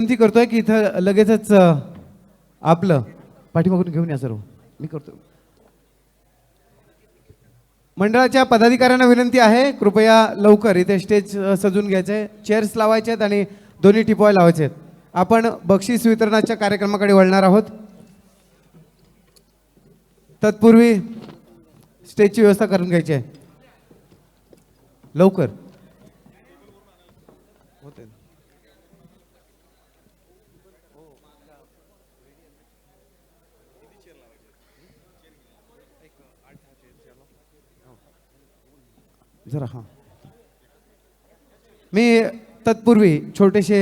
विनंती करतोय की इथं लगेचच आपलं पाठीमागून घेऊन या सर्व. मी करतो. मंडळाच्या पदाधिकाऱ्यांना विनंती आहे, कृपया लवकर इथे स्टेज सजून घ्यायचे, चेअर्स लावायचे आहेत आणि दोन्ही टिपॉय लावायचे आहेत. आपण बक्षीस वितरणाच्या कार्यक्रमाकडे वळणार आहोत. तत्पूर्वी स्टेजची व्यवस्था करून घ्यायची आहे लवकर. जरा हां, मी तत्पूर्वी छोटेसे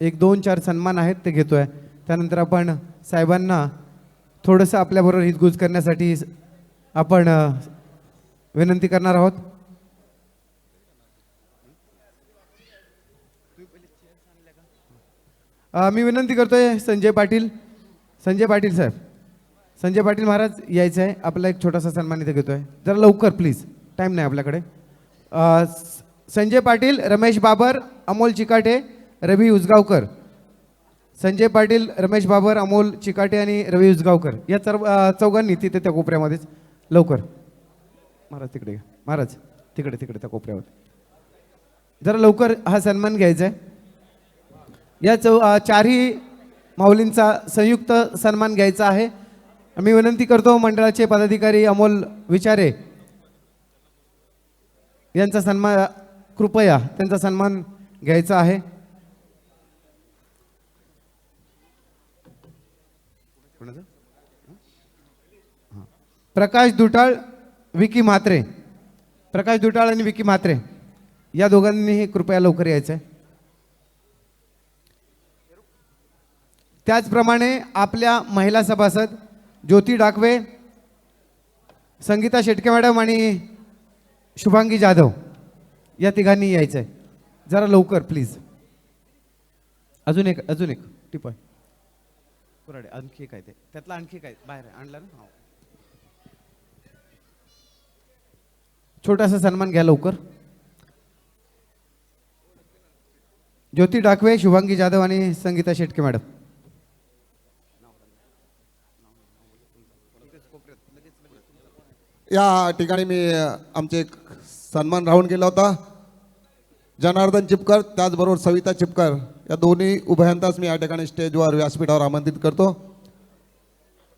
एक दोन चार सन्मान आहेत ते घेतोय. त्यानंतर आपण साहेबांना थोडंसं आपल्याबरोबर हितगुज करण्यासाठी आपण विनंती करणार आहोत. मी विनंती करतोय संजय पाटील साहेब, संजय पाटील महाराज यायचं आहे. आपला एक छोटासा सन्मान इथे घेतोय, जरा लवकर प्लीज, टाईम नाही आपल्याकडे. संजय पाटील, रमेश बाबर, अमोल चिकाटे, रवी उजगावकर. संजय पाटील, रमेश बाबर, अमोल चिकाटे आणि रवी उजगावकर या चौघांनी तिथे त्या कोपऱ्यामध्येच लवकर. महाराज तिकडे घ्या, महाराज तिकडे तिकडे त्या कोपऱ्यामध्ये जरा लवकर हा सन्मान घ्यायचा आहे. या चारही माऊलींचा संयुक्त सन्मान घ्यायचा आहे. मी विनंती करतो मंडळाचे पदाधिकारी अमोल विचारे यांचा सन्मान, कृपया त्यांचा सन्मान घ्यायचा आहे. प्रकाश दुटाळ, विकी म्हात्रे, प्रकाश दुटाळ आणि विकी म्हात्रे या दोघांनीही कृपया लवकर यायचं आहे. त्याचप्रमाणे आपल्या महिला सभासद ज्योती डाकवे, संगीता शेटके मॅडम आणि शुभांगी जाधव या तिघांनी यायचं आहे. जरा लवकर प्लीज. अजून एक टिप आहे कुराडे, आणखी काय ते त्यातला आणखी काय बाहेर आणलं ना. छोटासा सन्मान घ्या लवकर. ज्योती डाकवे, शुभांगी जाधव आणि संगीता शेटके मॅडम. या ठिकाणी मी आमचे एक सन्मान राहून गेला होता. जनार्दन चिपकर त्याचबरोबर सविता चिपकर या दोन्ही उभयांताच मी या ठिकाणी स्टेजवर व्यासपीठावर आमंत्रित करतो.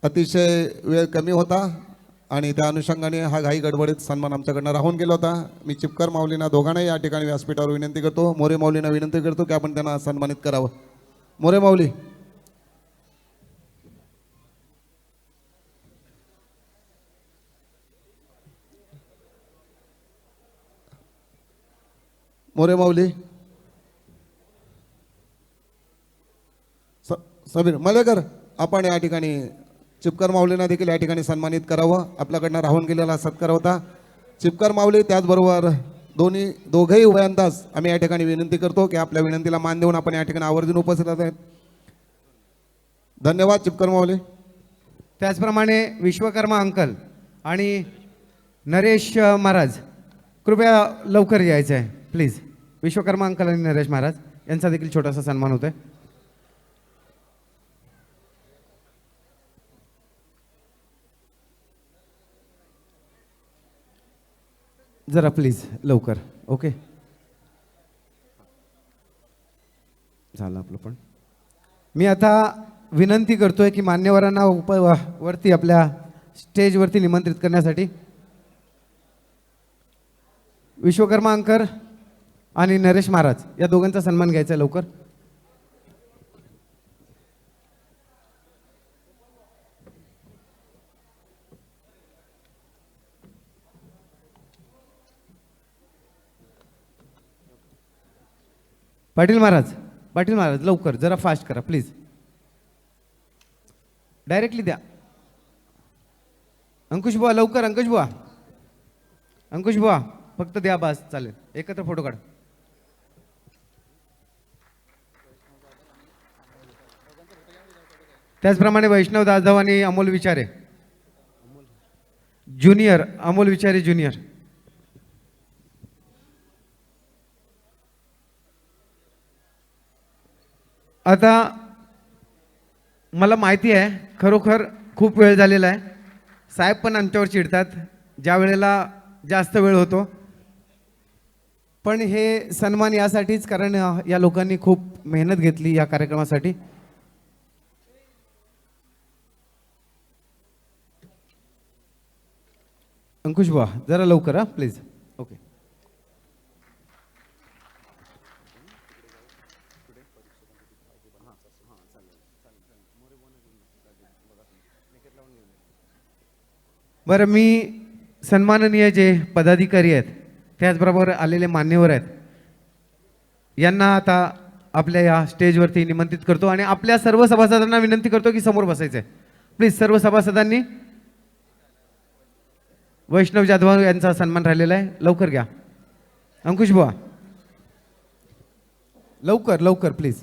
अतिशय वेळ कमी होता आणि त्या अनुषंगाने हा घाई गडबडीत सन्मान आमच्याकडनं राहून गेला होता. मी चिपकर माऊलींना दोघांनाही या ठिकाणी व्यासपीठावर विनंती करतो. मोरे माऊलींना विनंती करतो की आपण त्यांना सन्मानित करावं. मोरे माऊली. मोरे माऊली. सबीर मलेकर, आपण या ठिकाणी चिपकर माऊलींना देखील या ठिकाणी सन्मानित करावं. आपल्याकडनं राहून गेलेला सत्कार होता. चिपकर माऊली त्याचबरोबर दोघेही उभयांताच आम्ही या ठिकाणी विनंती करतो की आपल्या विनंतीला मान देऊन आपण या ठिकाणी आवर्जून उपस्थित आहेत. धन्यवाद चिपकर माऊली. त्याचप्रमाणे विश्वकर्मा अंकल आणि नरेश महाराज कृपया लवकर यायचं आहे प्लीज. विश्वकर्मा अंकल आणि नरेश महाराज यांचा देखील छोटासा सन्मान होतोय. जरा प्लीज लवकर. ओके, झालं आपलं. पण मी आता विनंती करतोय की मान्यवरांना वरती आपल्या स्टेजवरती निमंत्रित करण्यासाठी. विश्वकर्मा अंकर आणि नरेश महाराज या दोघांचा सन्मान घ्यायचा लवकर. पाटील महाराज लवकर, जरा फास्ट करा प्लीज. डायरेक्टली द्या. अंकुश बुवा लवकर, अंकुश बुवा फक्त द्या, बस चालेल. एकत्र फोटो काढ. त्याचप्रमाणे वैष्णव जाधव आणि अमोल विचारे ज्युनियर, अमोल विचारे ज्युनियर. आता मला माहिती आहे खरोखर खूप वेळ झालेला आहे. साहेब पण आमच्यावर चिडतात ज्या वेळेला जास्त वेळ होतो. पण हे सन्मान यासाठीच कारण या लोकांनी खूप मेहनत घेतली या कार्यक्रमासाठी. अंकुश बुवा जरा लवकर हा प्लीज. ओके. बरं मी सन्माननीय जे पदाधिकारी आहेत त्याचबरोबर आलेले मान्यवर आहेत यांना आता आपल्या या स्टेजवरती निमंत्रित करतो आणि आपल्या सर्व सभासदांना विनंती करतो की समोर बसायचं आहे. प्लीज सर्व सभासदांनी. वैष्णव जाधव यांचा सन्मान राहिलेला आहे, लवकर घ्या. अंकुश बुवा लवकर लवकर प्लीज.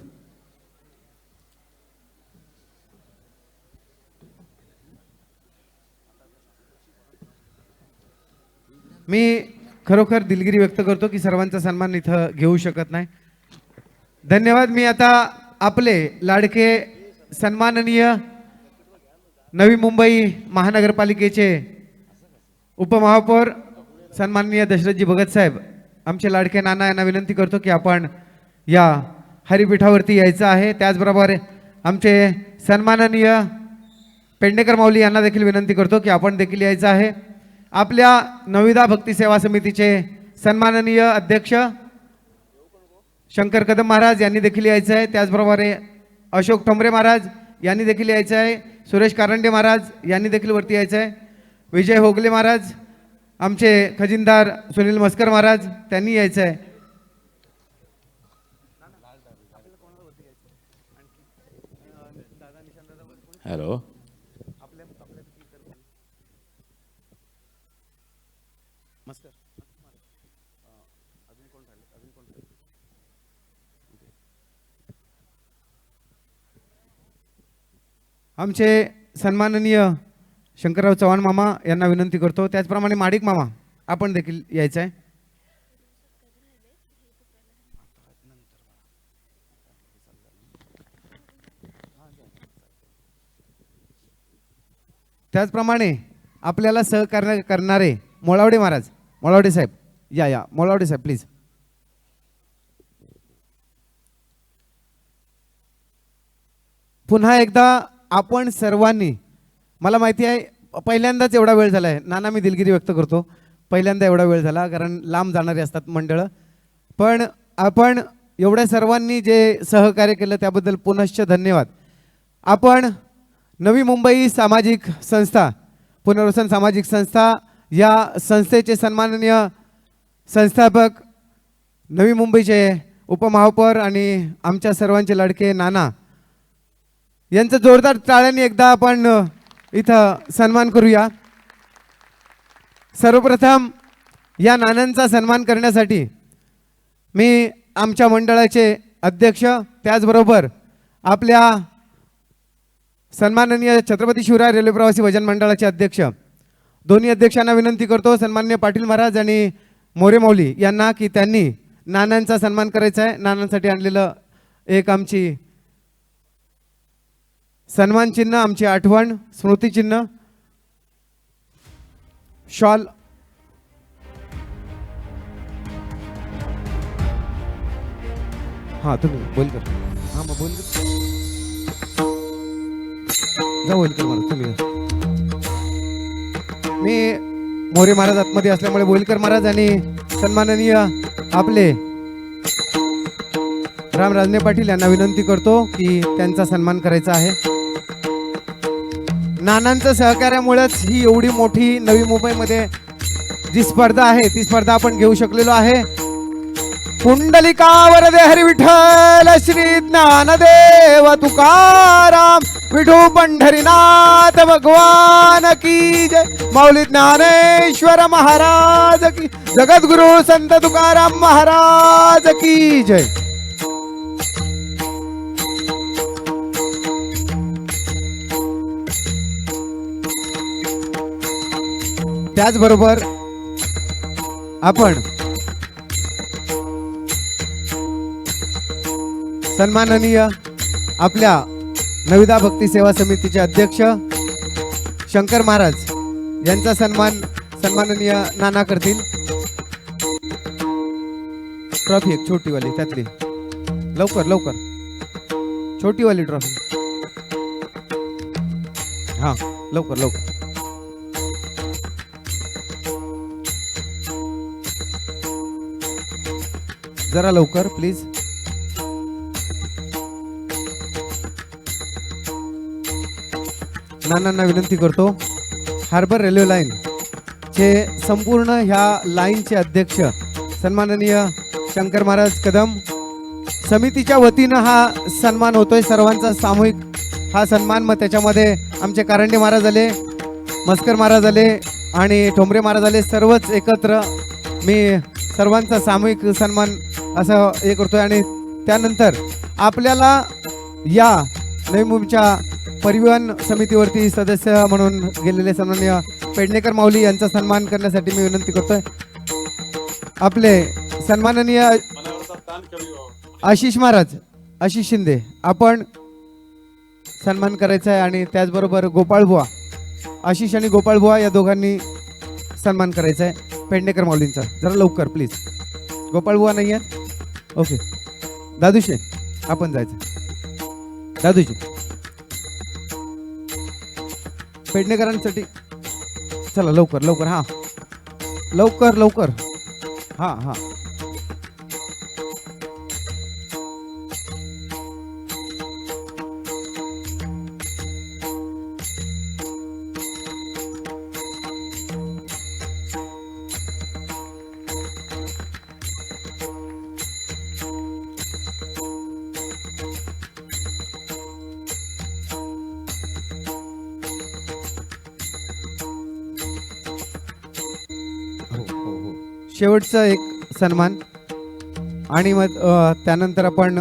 मी खरोखर दिलगिरी व्यक्त करतो की सर्वांचा सन्मान इथं घेऊ शकत नाही. धन्यवाद. मी आता आपले लाडके सन्माननीय नवी मुंबई महानगरपालिकेचे उपमहापौर सन्माननीय दशरथजी भगत साहेब आमचे लाडके नाना यांना विनंती करतो की आपण या हरिपीठावरती यायचं आहे. त्याचबरोबर आमचे सन्माननीय पेडणेकर माऊली यांना देखील विनंती करतो की आपण देखील यायचं आहे. आपल्या नविदा भक्ती सेवा समितीचे सन्माननीय अध्यक्ष शंकर कदम महाराज यांनी देखील यायचं आहे. त्याचबरोबर अशोक ठोंबरे महाराज यांनी देखील यायचं आहे. सुरेश कारंडे महाराज यांनी देखील वरती यायचं आहे. विजय होगले महाराज, आमचे खजिनदार सुनील मस्कर महाराज त्यांनी यायचं आहे. हॅलो. आमचे सन्माननीय शंकरराव चव्हाण मामा यांना विनंती करतो. त्याचप्रमाणे माडिक मामा आपण देखील यायचं आहे. त्याचप्रमाणे आपल्याला सहकार्य करणारे मोळावडे महाराज, मोळावडे साहेब या मोळावडे साहेब प्लीज. पुन्हा एकदा आपण सर्वांनी, मला माहिती आहे पहिल्यांदाच एवढा वेळ झाला आहे नाना, मी दिलगिरी व्यक्त करतो पहिल्यांदा एवढा वेळ झाला कारण लांब जाणारे असतात मंडळं. पण आपण एवढ्या सर्वांनी जे सहकार्य केलं त्याबद्दल पुनश्च धन्यवाद. आपण नवी मुंबई सामाजिक संस्था, पुनर्वसन सामाजिक संस्था या संस्थेचे सन्माननीय संस्थापक नवी मुंबईचे उपमहापौर आणि आमच्या सर्वांचे लाडके नाना यांचं जोरदार टाळ्यांनी एकदा आपण इथं सन्मान करूया. सर्वप्रथम या नानांचा सन्मान करण्यासाठी मी आमच्या मंडळाचे अध्यक्ष त्याचबरोबर आपल्या सन्माननीय छत्रपती शिवराय रेल्वे प्रवासी भजन मंडळाचे अध्यक्ष दोन्ही अध्यक्षांना विनंती करतो, सन्माननीय पाटील महाराज आणि मोरे माऊली यांना, की त्यांनी नानांचा सन्मान करायचा आहे. नानांसाठी आणलेलं एक आमची सन्मान चिन्ह, आमची आठवण स्मृती चिन्ह, शॉल. हा तुम्ही बोल कर. हा मग बोल कर. जा बोल कर महाराज तुम्ही. मी मोरे महाराज आतमध्ये असल्यामुळे बोलकर महाराज आणि सन्माननीय आपले राम राजने पाटील यांना विनंती करतो की त्यांचा सन्मान करायचा आहे. नानांचं सहकार्यामुळेच ही एवढी मोठी नवी मुंबईमध्ये जी स्पर्धा आहे ती स्पर्धा आपण घेऊ शकलेलो आहे. पुंडलिका वरदे हरी विठ्ठल श्री ज्ञानदेव तुकाराम विठू पंढरीनाथ भगवान की जय. माऊली ज्ञानेश्वर महाराज की, जगद्गुरु संत तुकाराम महाराज की जय. त्याचबरोबर आपण सन्माननीय आपल्या नविदा भक्ती सेवा समितीचे अध्यक्ष शंकर महाराज यांचा सन्माननीय नाना करतील. ट्रॉफी एक छोटीवाली त्यातली, लवकर लवकर, छोटीवाली ट्रॉफी. हा लवकर लवकर. जरा लवकर प्लीज. नानांना विनंती करतो, हार्बर रेल्वे लाईन चे संपूर्ण ह्या लाईनचे अध्यक्ष सन्माननीय शंकर महाराज कदम, समितीच्या वतीनं हा सन्मान होतोय, सर्वांचा सामूहिक हा सन्मान. मग त्याच्यामध्ये आमचे कारंडे महाराज आले, मस्कर महाराज आले आणि ठोंबरे महाराज आले, सर्वच एकत्र मी सर्वांचा सामूहिक सन्मान असं हे करतोय. आणि त्यानंतर आपल्याला या नवी मुंबईच्या परिवहन समितीवरती सदस्य म्हणून गेलेले सन्माननीय पेडणेकर माऊली यांचा सन्मान करण्यासाठी मी विनंती करतोय. आपले सन्माननीय आशिष महाराज, आशिष शिंदे, आपण सन्मान करायचा आहे. आणि त्याचबरोबर गोपाळबुवा, आशिष आणि गोपाळबुवा या दोघांनी सन्मान करायचा आहे पेडणेकर माऊलींचा. जरा लवकर प्लीज. गोपाळबुवा नाही आहेत, ओके. दादूशे आपण जायचं. दादूजी पेडणेकरांसाठी चला लवकर लवकर. हा लवकर लवकर. हा हा शेवटचा एक सन्मान. आणि मग त्यानंतर आपण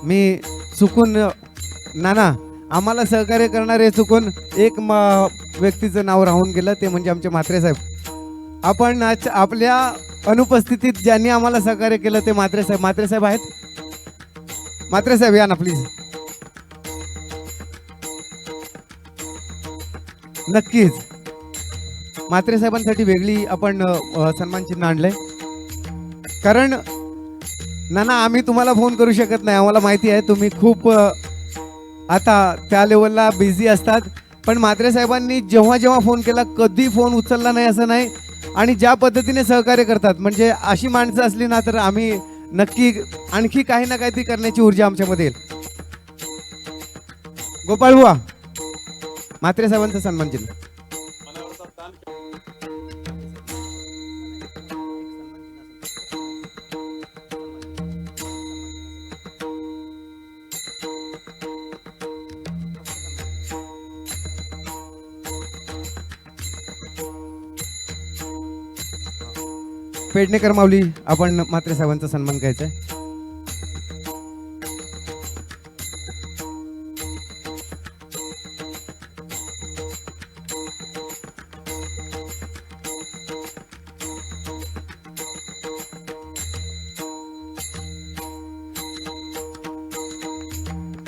मी चुकून नाना आम्हाला सहकार्य करणारे चुकून एक व्यक्तीचं नाव राहून गेलं, ते म्हणजे आमचे म्हात्रे साहेब. आपण आज आपल्या अनुपस्थितीत ज्यांनी आम्हाला सहकार्य केलं ते म्हात्रे साहेब. म्हात्रे साहेब आहेत? म्हात्रे साहेब या ना प्लीज. नक्कीच म्हात्रे साहेबांसाठी वेगळी आपण सन्मान चिन्ह आणलंय. कारण नाना आम्ही तुम्हाला फोन करू शकत नाही, आम्हाला माहिती आहे तुम्ही खूप आता त्या लेवलला बिझी असतात. पण म्हात्रे साहेबांनी जेव्हा जेव्हा फोन केला कधी फोन उचलला नाही असं नाही. आणि ज्या पद्धतीने सहकार्य करतात, म्हणजे अशी माणसं असली ना तर आम्ही नक्की आणखी काही ना काहीतरी करण्याची ऊर्जा आमच्यामध्ये येईल. गोपाळ बुवा, म्हात्रे साहेबांचा सन्मान चिन्ह. पेडणेकर माऊली, आपण म्हात्रे साहेबांचा सन्मान घ्यायचा आहे.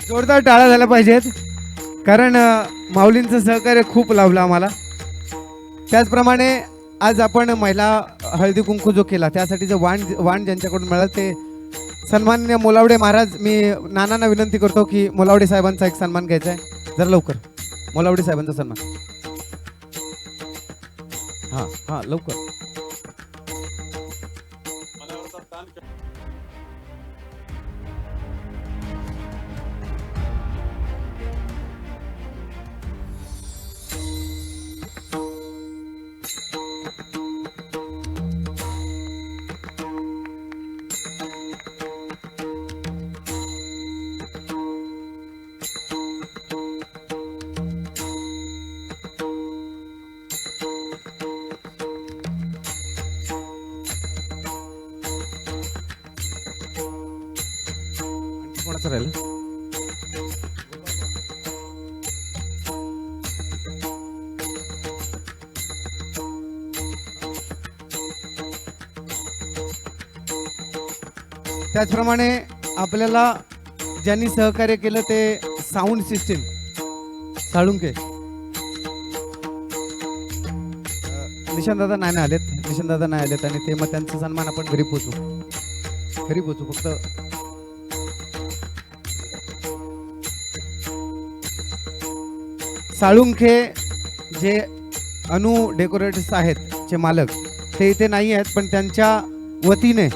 जोरदार टाळ्या झाल्या पाहिजेत, कारण माऊलींचं सहकार्य खूप लाभलं आम्हाला. त्याचप्रमाणे आज आपण महिला हळदी कुंकू जो केला त्यासाठीचं वाण ज्यांच्याकडून मिळालं ते सन्माननीय मोलावडे महाराज. मी नानांना विनंती करतो की मोलावडे साहेबांचा एक सन्मान घ्यायचा आहे. जरा लवकर मोलावडे साहेबांचा सन्मान. हां हां लवकर. कोणाचं राहिलं? त्याचप्रमाणे आपल्याला ज्यांनी सहकार्य केलं ते साऊंड सिस्टीम साळुंके निशांत दादा नाही ना आलेत, निशांत दादा नाही आलेत आणि ते मग त्यांचा सन्मान आपण घरी पोचू फक्त साळुंखे जे अनु डेकोरेटर्स आहेत चे मालक ते इथे नाही आहेत, पण त्यांच्या वतीने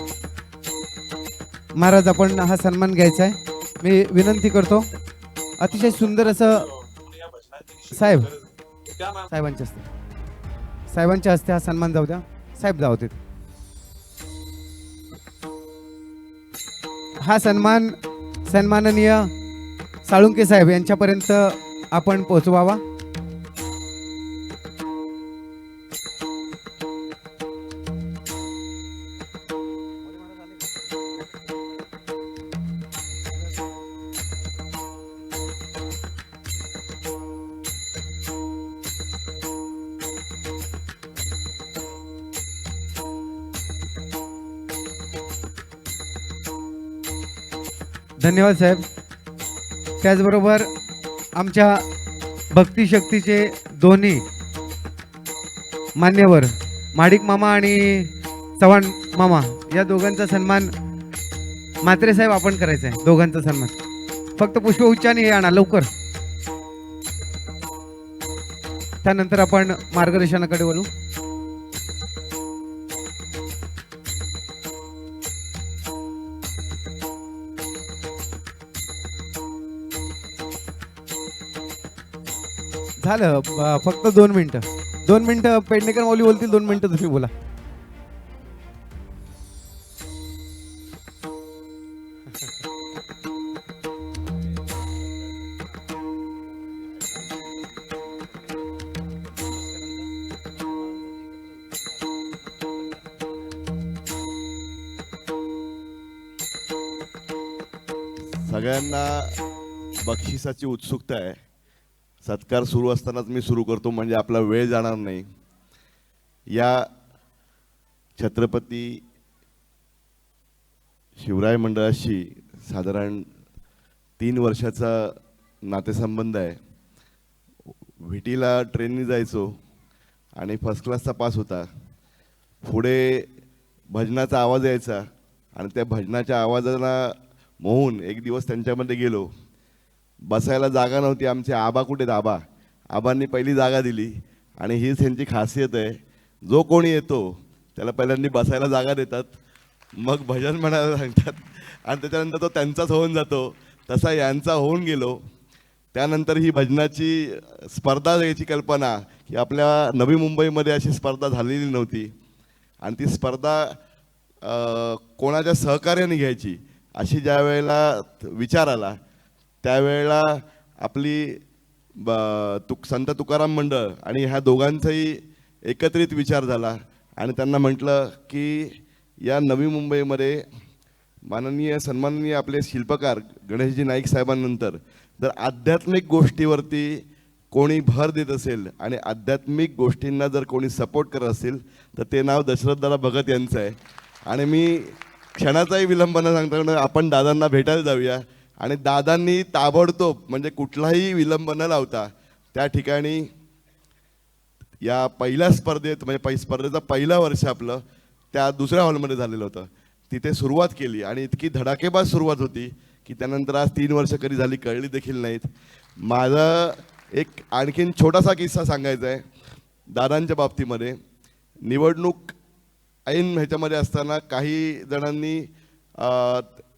महाराज आपण हा सन्मान घ्यायचा आहे. मी विनंती करतो अतिशय सुंदर असं साहेबांच्या हस्ते हा सन्मान जाऊ द्या. साहेब जाऊ देत. हा सन्माननीय साळुंके साहेब यांच्यापर्यंत आपण पोहोचवावा. धन्यवाद साहेब. त्याचबरोबर आमच्या भक्ती शक्तीचे दोन्ही मान्यवर माडिक मामा आणि चव्हाण मामा या दोघांचा सन्मान म्हात्रे साहेब आपण करायचा आहे. दोघांचा सन्मान फक्त पुष्प उच्चाने हे आणा लवकर. त्यानंतर आपण मार्गदर्शनाकडे वळू. झालं फक्त 2 मिनिटं पेडणेकर माऊली बोलतील. 2 मिनिटं तुम्ही बोला. सगळ्यांना बक्षिसाची उत्सुकता आहे. सत्कार सुरू असतानाच मी सुरू करतो म्हणजे आपला वेळ जाणार नाही. या छत्रपती शिवराय मंडळाशी साधारण 3 वर्षाचा नातेसंबंध आहे. व्हिटीला ट्रेननी जायचो आणि फर्स्ट क्लासचा पास होता. पुढे भजनाचा आवाज यायचा आणि त्या भजनाच्या आवाजाला मोहून एक दिवस त्यांच्यामध्ये गेलो. बसायला जागा नव्हती. आमचे आबा कुठे आबा आबांनी पहिली जागा दिली आणि हीच त्यांची खासियत आहे. जो कोणी येतो त्याला पहिल्यांदा बसायला जागा देतात, मग भजन म्हणायला सांगतात आणि त्याच्यानंतर तो त्यांचाच होऊन जातो. तसा यांचा होऊन गेलो. त्यानंतर ही भजनाची स्पर्धा याची कल्पना की आपल्या नवी मुंबईमध्ये अशी स्पर्धा झालेली नव्हती आणि ती स्पर्धा कोणाच्या सहकार्याने घ्यायची अशी ज्या वेळेला विचार आला त्यावेळेला आपली संत तुकाराम मंडळ आणि ह्या दोघांचाही एकत्रित विचार झाला आणि त्यांना म्हटलं की या नवी मुंबईमध्ये माननीय सन्माननीय आपले शिल्पकार गणेशजी नाईक साहेबांनंतर जर आध्यात्मिक गोष्टीवरती कोणी भर देत असेल आणि आध्यात्मिक गोष्टींना जर कोणी सपोर्ट करत असेल तर ते नाव दशरथदादा भगत यांचं आहे. आणि मी क्षणाचाही विलंब न सांगता आपण दादांना भेटायला जाऊया. आणि दादांनी ताबडतोब म्हणजे कुठलाही विलंब न लावता त्या ठिकाणी या पहिल्या स्पर्धेत म्हणजे स्पर्धेचं पहिलं वर्ष आपलं त्या दुसऱ्या हॉलमध्ये झालेलं होतं. तिथे सुरुवात केली आणि इतकी धडाकेबाज सुरुवात होती की त्यानंतर आज 3 वर्ष कधी झाली कळली देखील नाहीत. माझा एक आणखीन छोटासा किस्सा सांगायचा आहे दादांच्या बाबतीमध्ये. निवडणूक ऐन ह्याच्यामध्ये असताना काही जणांनी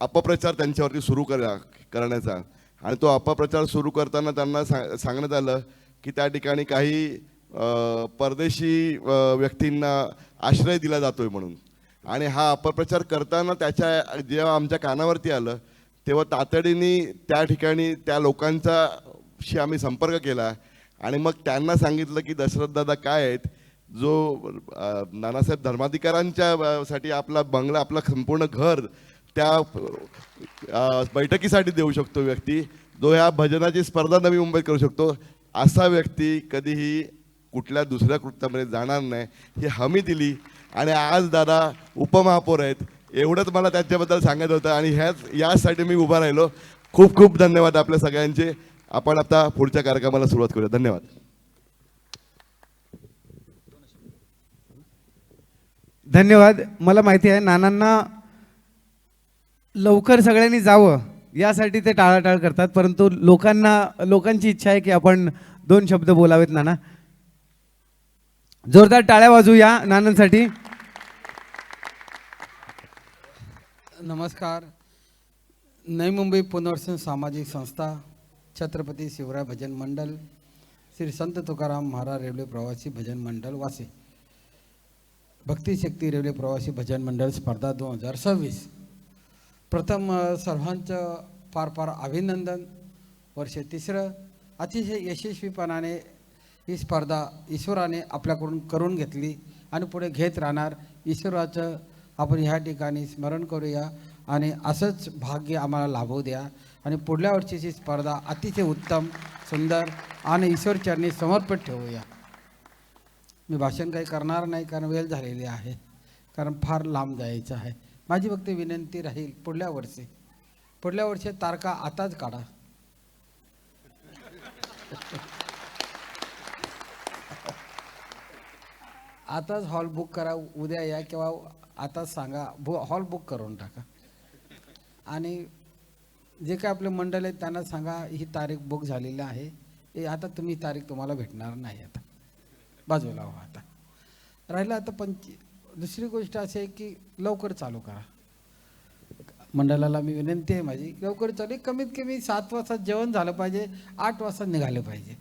अपप्रचार त्यांच्यावरती सुरू करण्याचा आणि तो अपप्रचार सुरू करताना त्यांना सांगण्यात आलं की त्या ठिकाणी काही परदेशी व्यक्तींना आश्रय दिला जातोय म्हणून. आणि हा अपप्रचार करताना त्याच्या जेव्हा आमच्या कानावरती आलं तेव्हा तातडीने त्या ठिकाणी त्या लोकांचाशी आम्ही संपर्क केला आणि मग त्यांना सांगितलं की दशरथदादा काय आहेत जो नानासाहेब धर्माधिकाऱ्यांच्या साठी आपला बंगला आपलं संपूर्ण घर त्या बैठकीसाठी देऊ शकतो व्यक्ती, जो ह्या भजनाची स्पर्धा नवी मुंबईत करू शकतो, असा व्यक्ती कधीही कुठल्या दुसऱ्या कृत्यामध्ये जाणार नाही ही हमी दिली. आणि आज दादा उपमहापौर आहेत. एवढंच मला त्याच्याबद्दल सांगायचं होतं आणि यासाठी मी उभा राहिलो. खूप खूप धन्यवाद आपल्या सगळ्यांचे. आपण आता पुढच्या कार्यक्रमाला सुरुवात करूया. धन्यवाद. धन्यवाद. मला माहिती आहे नानांना लवकर सगळ्यांनी जावं यासाठी ते टाळाटाळ करतात, परंतु लोकांची इच्छा आहे की आपण 2 शब्द बोलावेत. नाना, जोरदार टाळ्या वाजूया नानांसाठी. नमस्कार. नवी मुंबई पुनर्वसन सामाजिक संस्था, छत्रपती शिवराय भजन मंडळ, श्री संत तुकाराम महाराज रेल्वे प्रवासी भजन मंडळ वासे, भक्तिशक्ती रेल्वे प्रवासी भजन मंडळ स्पर्धा 2026. प्रथम सर्वांचं फार अभिनंदन. वर्ष 3रं अतिशय यशस्वीपणाने ही स्पर्धा ईश्वराने आपल्याकडून करून घेतली आणि पुढे घेत राहणार. ईश्वराचं आपण ह्या ठिकाणी स्मरण करूया आणि असंच भाग्य आम्हाला लाभू द्या आणि पुढल्या वर्षीची स्पर्धा अतिशय उत्तम, सुंदर आणि ईश्वरचरणी समर्पित ठेवूया. मी भाषण काही करणार नाही कारण वेळ झालेली आहे, कारण फार लांब जायचं आहे. माझी फक्त विनंती राहील, पुढल्या वर्षी तारखा आताच काढा. आताच हॉल बुक करा. उद्या या किंवा आताच सांगा, हॉल बुक करून टाका. आणि जे काय आपले मंडळ आहेत त्यांना सांगा ही तारीख बुक झालेली आहे, आता तुम्ही तारीख तुम्हाला भेटणार नाही. आता बाजूला व्हा. आता राहिलं आता दुसरी गोष्ट अशी आहे की लवकर चालू करा. मंडळाला मी विनंती आहे माझी, लवकर चालू. कमीत कमी 7 वाजता जेवण झालं पाहिजे, 8 वाजता निघालं पाहिजे.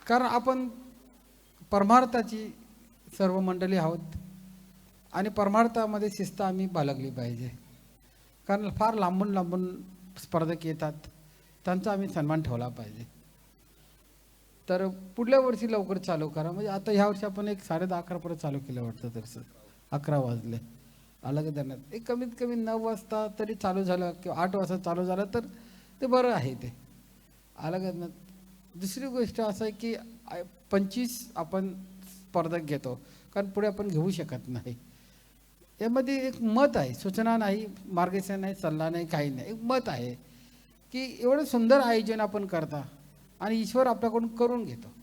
कारण आपण परमार्थाची सर्व मंडळी आहोत आणि परमार्थामध्ये शिस्त आम्ही बाळगली पाहिजे. कारण फार लांबून स्पर्धक येतात, त्यांचा आम्ही सन्मान ठेवला पाहिजे. तर पुढल्या वर्षी लवकर चालू करा. म्हणजे आता ह्या वर्षी आपण 10:30-11 पर्यंत चालू केलं वाटतं, तसं 11 वाजले. अलग देण्यात एक कमीत कमी 9 वाजता तरी चालू झालं किंवा 8 वाजता चालू झालं तर ते बरं आहे. ते अलग. दुसरी गोष्ट असं आहे की 25 आपण स्पर्धक घेतो, कारण पुढे आपण घेऊ शकत नाही. यामध्ये एक मत आहे, सूचना नाही, मार्गदर्शन नाही, सल्ला नाही, काही नाही. एक मत आहे की एवढं सुंदर आयोजन आपण करता आणि ईश्वर आपल्याकडून करून घेतो.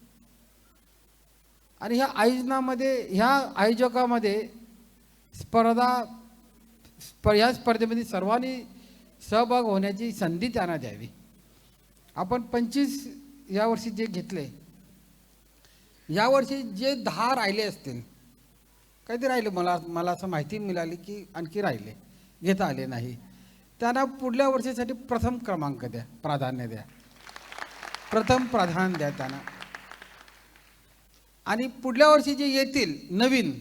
आणि ह्या आयोजकामध्ये ह्या स्पर्धेमध्ये सर्वांनी सहभाग होण्याची संधी त्यांना द्यावी. आपण 25 यावर्षी जे घेतले, यावर्षी जे 10 राहिले असतील, काहीतरी राहिले, मला असं माहिती मिळाली की आणखी राहिले, घेता आले नाही, त्यांना पुढल्या वर्षीसाठी प्रथम क्रमांक द्या, प्राधान्य द्या, प्रथम प्राधान्य द्या त्यांना. आणि पुढल्या वर्षी जे येतील नवीन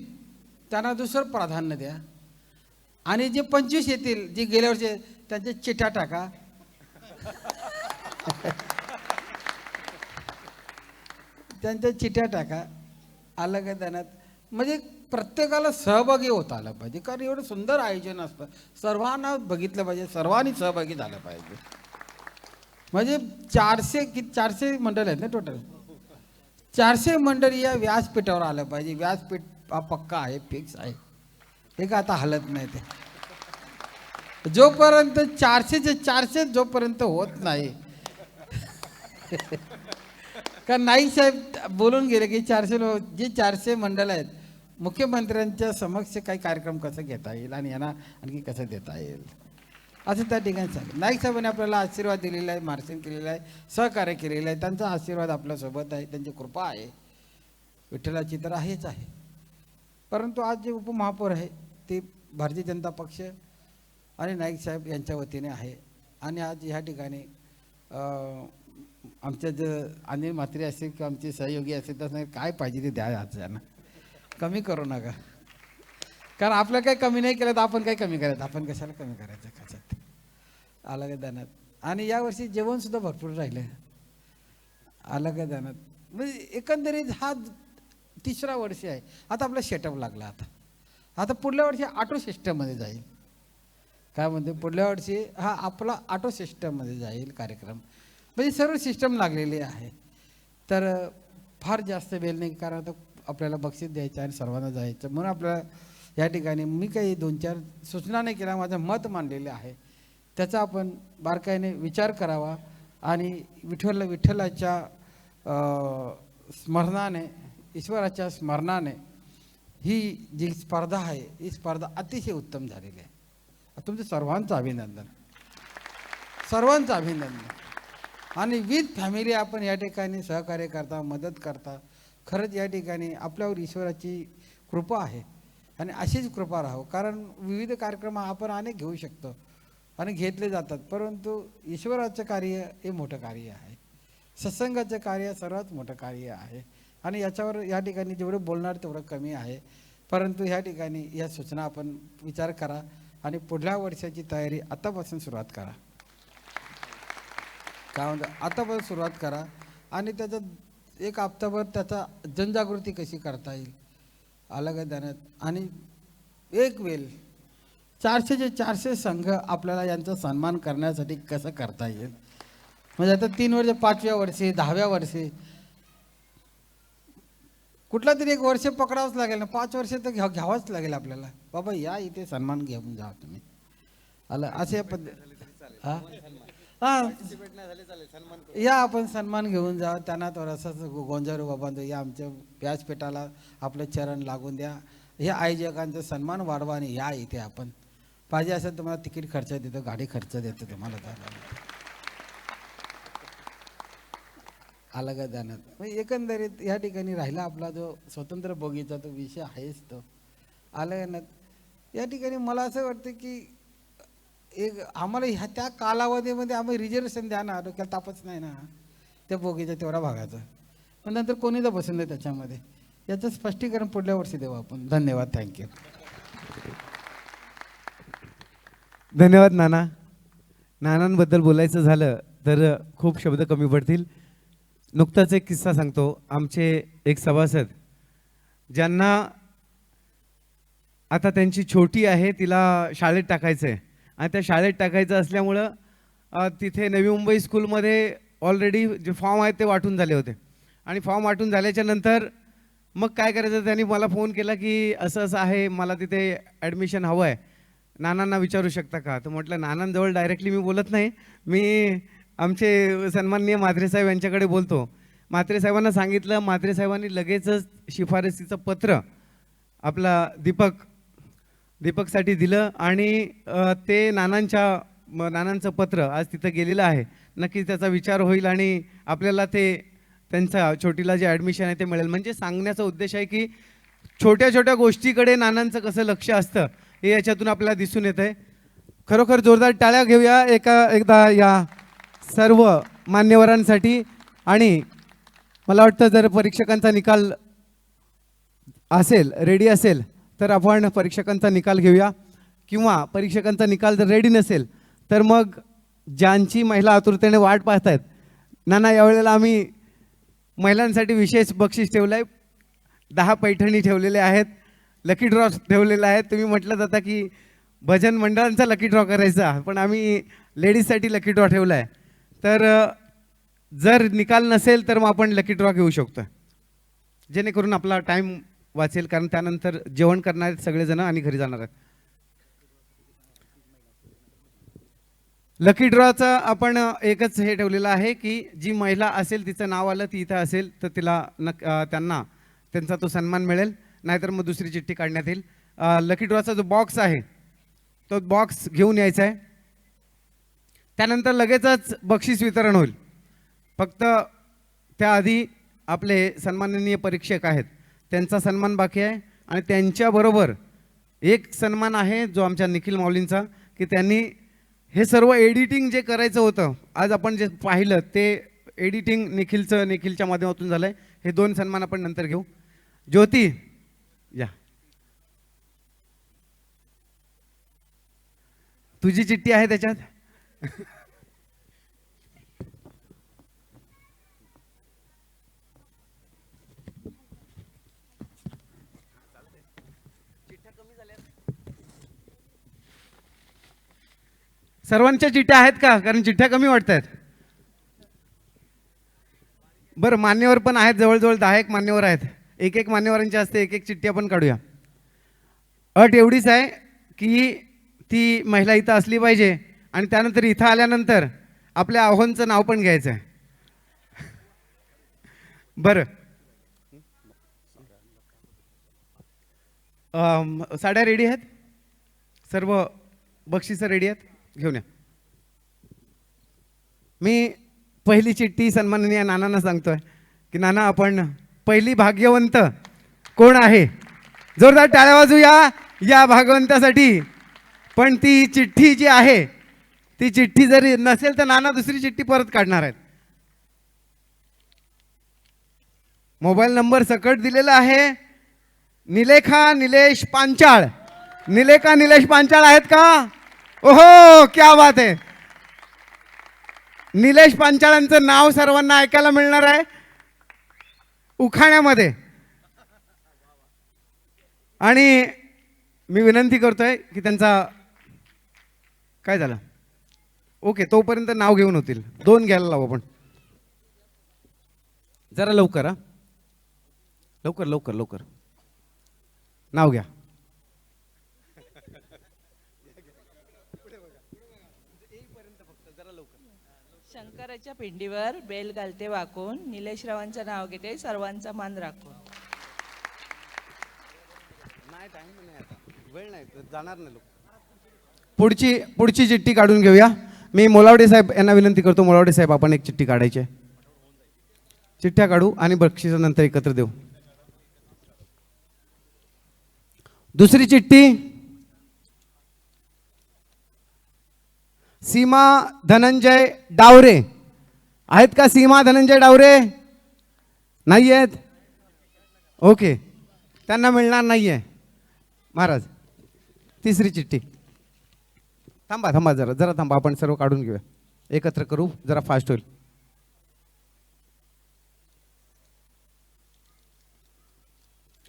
त्यांना दुसरं प्राधान्य द्या. आणि जे 25 येतील, जे गेल्या वर्षी, त्यांच्या चिठ्ठ्या टाका. त्यांच्या चिठ्ठ्या टाका. अलग देण्यात म्हणजे प्रत्येकाला सहभागी होता आलं पाहिजे. कारण एवढं सुंदर आयोजन असतं, सर्वांना बघितलं पाहिजे, सर्वांनी सहभागी झालं पाहिजे. म्हणजे 400 मंडळ आहेत ना टोटल. 400 मंडळी या व्यासपीठावर आलं पाहिजे. व्यासपीठ हा पक्का आहे, फिक्स आहे, हे का आता हलत नाही. ते जोपर्यंत 400 जोपर्यंत होत नाही, कारण नाईक साहेब बोलून गेले की 400 मंडळ आहेत, मुख्यमंत्र्यांच्या समक्ष काही कार्यक्रम कसं घेता येईल आणि यांना आणखी कसं देता येईल असं त्या ठिकाणी सांगितलं. नाईक साहेबांनी आपल्याला आशीर्वाद दिलेला आहे, मार्गदर्शन केलेलं आहे, सहकार्य केलेलं आहे. त्यांचा आशीर्वाद आपल्यासोबत आहे, त्यांची कृपा आहे, विठ्ठलाची तर आहेच आहे. परंतु आज जे उपमहापौर आहे ते भारतीय जनता पक्ष आणि नाईक साहेब यांच्या वतीने आहे. आणि आज ह्या ठिकाणी आमच्या जे अनिल म्हात्रे असतील किंवा आमचे सहयोगी असतील तर काय पाहिजे ते द्या. आज त्यांना कमी करू नका, कारण आपलं काही कमी नाही केलं तर आपण काही कमी करायचं, आपण कशाला कमी करायचं कशात अलग दानात. आणि यावर्षी जेवणसुद्धा भरपूर राहिलं अलग दानात. म्हणजे एकंदरीत हा 3रा वर्ष आहे. आता आपला सेटअप लागला. आता पुढल्या वर्षी ऑटो सिस्टममध्ये जाईल. काय म्हणते, पुढल्या वर्षी हा आपला ऑटो सिस्टममध्ये जाईल कार्यक्रम. म्हणजे सर्व सिस्टम लागलेली आहे. तर फार जास्त वेळ नाही, कारण आता आपल्याला बक्षीस द्यायचं आणि सर्वांना जायचं. म्हणून आपल्याला या ठिकाणी मी काही 2-4 सूचना नाही केल्या, माझं मत मांडलेलं आहे. त्याचा आपण बारकाईने विचार करावा आणि विठ्ठलाच्या स्मरणाने, ईश्वराच्या स्मरणाने ही जी स्पर्धा आहे ही स्पर्धा अतिशय उत्तम झालेली आहे. तुमचं सर्वांचं अभिनंदन, सर्वांचं अभिनंदन. आणि विथ फॅमिली आपण या ठिकाणी सहकार्य करता, मदत करता. खरंच या ठिकाणी आपल्यावर ईश्वराची कृपा आहे आणि अशीच कृपा राहो. कारण विविध कार्यक्रम आपण अनेक घेऊ शकतो आणि घेतले जातात, परंतु ईश्वराचं कार्य हे मोठं कार्य आहे. सत्संगाचं कार्य सर्वात मोठं कार्य आहे आणि याच्यावर या ठिकाणी जेवढं बोलणार तेवढं कमी आहे. परंतु ह्या ठिकाणी या सूचना आपण विचार करा आणि पुढल्या वर्षाची तयारी आतापासून सुरुवात करा. काय म्हणतं, आतापासून सुरुवात करा आणि त्याच्यात एक हप्ताभर त्याचा जनजागृती कशी करता येईल अलग देण्यात. आणि एक वेळ 400चे 400 संघ आपल्याला यांचा सन्मान करण्यासाठी कसं करता येईल. म्हणजे आता 3 वर्ष, 5व्या वर्षी, 10व्या वर्षी कुठला तरी एक वर्ष पकडावंच लागेल ना. 5 वर्ष तर घ्यावंच लागेल आपल्याला. बाबा या इथे सन्मान घेऊन जा तुम्ही आलं असे हां हां या आपण सन्मान घेऊन जा. त्यांना थोडासाच गोंजारू बाबांचं या आमच्या व्यासपीठाला आपलं चरण लागून द्या. हे आयोजकांचा सन्मान वाढवा आणि या इथे आपण पाहिजे असेल तुम्हाला तिकीट खर्च देतो, गाडी खर्च देतो तुम्हाला अलग जाण्यात. एकंदरीत या ठिकाणी राहिला आपला जो स्वतंत्र बोगीचा तो विषय आहेच तो अलग. या ठिकाणी मला असं वाटतं की एक आम्हाला ह्या त्या कालावधीमध्ये आम्ही रिझर्वेशन द्या ना, डोक्याला तापच नाही ना त्या बोगीच्या तेवढ्या भागाचं. पण नंतर कोणीच बसून नाही त्याच्यामध्ये. याचं स्पष्टीकरण पुढल्या वर्षी देऊ आपण. धन्यवाद, थँक्यू. धन्यवाद नाना. नानांबद्दल बोलायचं झालं तर खूप शब्द कमी पडतील. नुकताच एक किस्सा सांगतो. आमचे एक सभासद ज्यांना आता त्यांची छोटी आहे, तिला शाळेत टाकायचं आहे आणि त्या शाळेत टाकायचं असल्यामुळं तिथे नवी मुंबई स्कूलमध्ये ऑलरेडी जे फॉर्म आहेत ते वाटून झाले होते आणि फॉर्म वाटून झाल्याच्या नंतर मग काय करायचं, त्यांनी मला फोन केला की असं असं आहे, मला तिथे ॲडमिशन हवं आहे, नानांना विचारू शकता का. तर म्हटलं नानांजवळ डायरेक्टली मी बोलत नाही, मी आमचे सन्माननीय म्हात्रे साहेब यांच्याकडे बोलतो. म्हात्रे साहेबांना सांगितलं. म्हात्रे साहेबांनी लगेचच शिफारसीचं पत्र आपला दीपकसाठी दिलं आणि ते नानांचं पत्र आज तिथं गेलेलं आहे. नक्कीच त्याचा विचार होईल आणि आपल्याला ते त्यांचा छोटीला जे ॲडमिशन आहे ते मिळेल. म्हणजे सांगण्याचा उद्देश आहे की छोट्या छोट्या गोष्टीकडे नानांचं कसं लक्ष असतं हे याच्यातून आपल्याला दिसून येतं आहे. खरोखर जोरदार टाळ्या घेऊया एकदा या सर्व मान्यवरांसाठी. आणि मला वाटतं जर परीक्षकांचा निकाल असेल, रेडी असेल तर आपण परीक्षकांचा निकाल घेऊया, किंवा परीक्षकांचा निकाल जर रेडी नसेल तर मग ज्यांची महिला आतुरतेने वाट पाहत आहेत, नाना यावेळेला आम्ही महिलांसाठी विशेष बक्षीस ठेवलं आहे. 10 पैठणी ठेवलेले आहेत, लकी ड्रॉ ठेवलेला आहे. तुम्ही म्हटलं जाता की भजन मंडळांचा लकी ड्रॉ करायचा, पण आम्ही लेडीजसाठी लकी ड्रॉ ठेवला आहे. तर जर निकाल नसेल तर मग आपण लकी ड्रॉ घेऊ शकतो, जेणेकरून आपला टाईम वाचेल, कारण त्यानंतर जेवण करणार आहेत सगळेजण आणि घरी जाणार आहेत. लकी ड्रॉचं आपण एकच हे ठेवलेलं आहे की जी महिला असेल, तिचं नाव आलं, ती इथं असेल तर तिला त्यांचा तो सन्मान मिळेल, नाहीतर मग दुसरी चिठ्ठी काढण्यात येईल. लकी ड्रॉचा जो बॉक्स आहे तो बॉक्स घेऊन यायचा आहे. त्यानंतर लगेचच बक्षीस वितरण होईल. फक्त त्याआधी आपले सन्माननीय परीक्षक आहेत त्यांचा सन्मान बाकी आहे आणि त्यांच्याबरोबर एक सन्मान आहे जो आमच्या निखिल माऊलींचा, की त्यांनी हे सर्व एडिटिंग जे करायचं होतं, आज आपण जे पाहिलं ते एडिटिंग निखिलच्या माध्यमातून झालं आहे. हे 2 सन्मान आपण नंतर घेऊ. ज्योती या, तुझी चिठ्ठी आहे त्याच्यात. सर्वांच्या चिठ्ठ्या आहेत का? कारण चिठ्ठ्या कमी वाटत आहेत. बरं, मान्यवर पण आहेत, जवळजवळ 10 एक मान्यवर आहेत. एक एक मान्यवरांच्या हस्ते एक एक चिठ्ठी आपण काढूया. अट एवढीच आहे की ती महिला इथं असली पाहिजे आणि त्यानंतर इथं आल्यानंतर आपल्या आव्हानचं नाव पण घ्यायचं आहे. बरं, साड्या रेडी आहेत, सर्व बक्षिसं रेडी आहेत, घेऊन या. मी पहिली चिठ्ठी सन्माननीय नानांना सांगतोय की नाना, आपण पहिली भाग्यवंत कोण आहे? जोरदार टाळ्या वाजूया या भाग्यवंतासाठी. पण ती चिठ्ठी जी आहे, ती चिठ्ठी जरी नसेल तर नाना दुसरी चिठ्ठी परत काढणार आहेत. मोबाईल नंबर सकट दिलेला आहे. निलेखा निलेश पांचाळ. निलेखा निलेश पांचाळ आहेत का? ओहो, क्या बात आहे. निलेश पांचाळांचं नाव सर्वांना ऐकायला मिळणार आहे उखाण्यामध्ये. आणि मी विनंती करतोय की त्यांचा काय झालं, ओके, तोपर्यंत नाव घेऊन होतील. 2 घ्यायला लावू आपण. जरा लवकर, हा, लवकर लवकर लवकर नाव घ्या. शंकराच्या पिंडीवर बेल घालते वाकून, निलेशरावांचं नाव घेते सर्वांचा मान राखून. वेळ नाही, जाणार नाही लोक. पुढची चिठ्ठी काढून घेऊया. मी मोलावडे साहेब यांना विनंती करतो. मोलावडे साहेब, आपण एक चिठ्ठी काढायची आहे. चिठ्ठ्या काढू आणि बक्षिसानंतर एकत्र देऊ. दुसरी चिठ्ठी सीमा धनंजय डावरे आहेत का? सीमा धनंजय डावरे नाही आहेत, ओके, त्यांना मिळणार नाही आहे. महाराज, तिसरी चिठ्ठी. थांबा थांबा, जरा थांबा, आपण सर्व काढून घेऊया, एकत्र करू, जरा फास्ट होईल.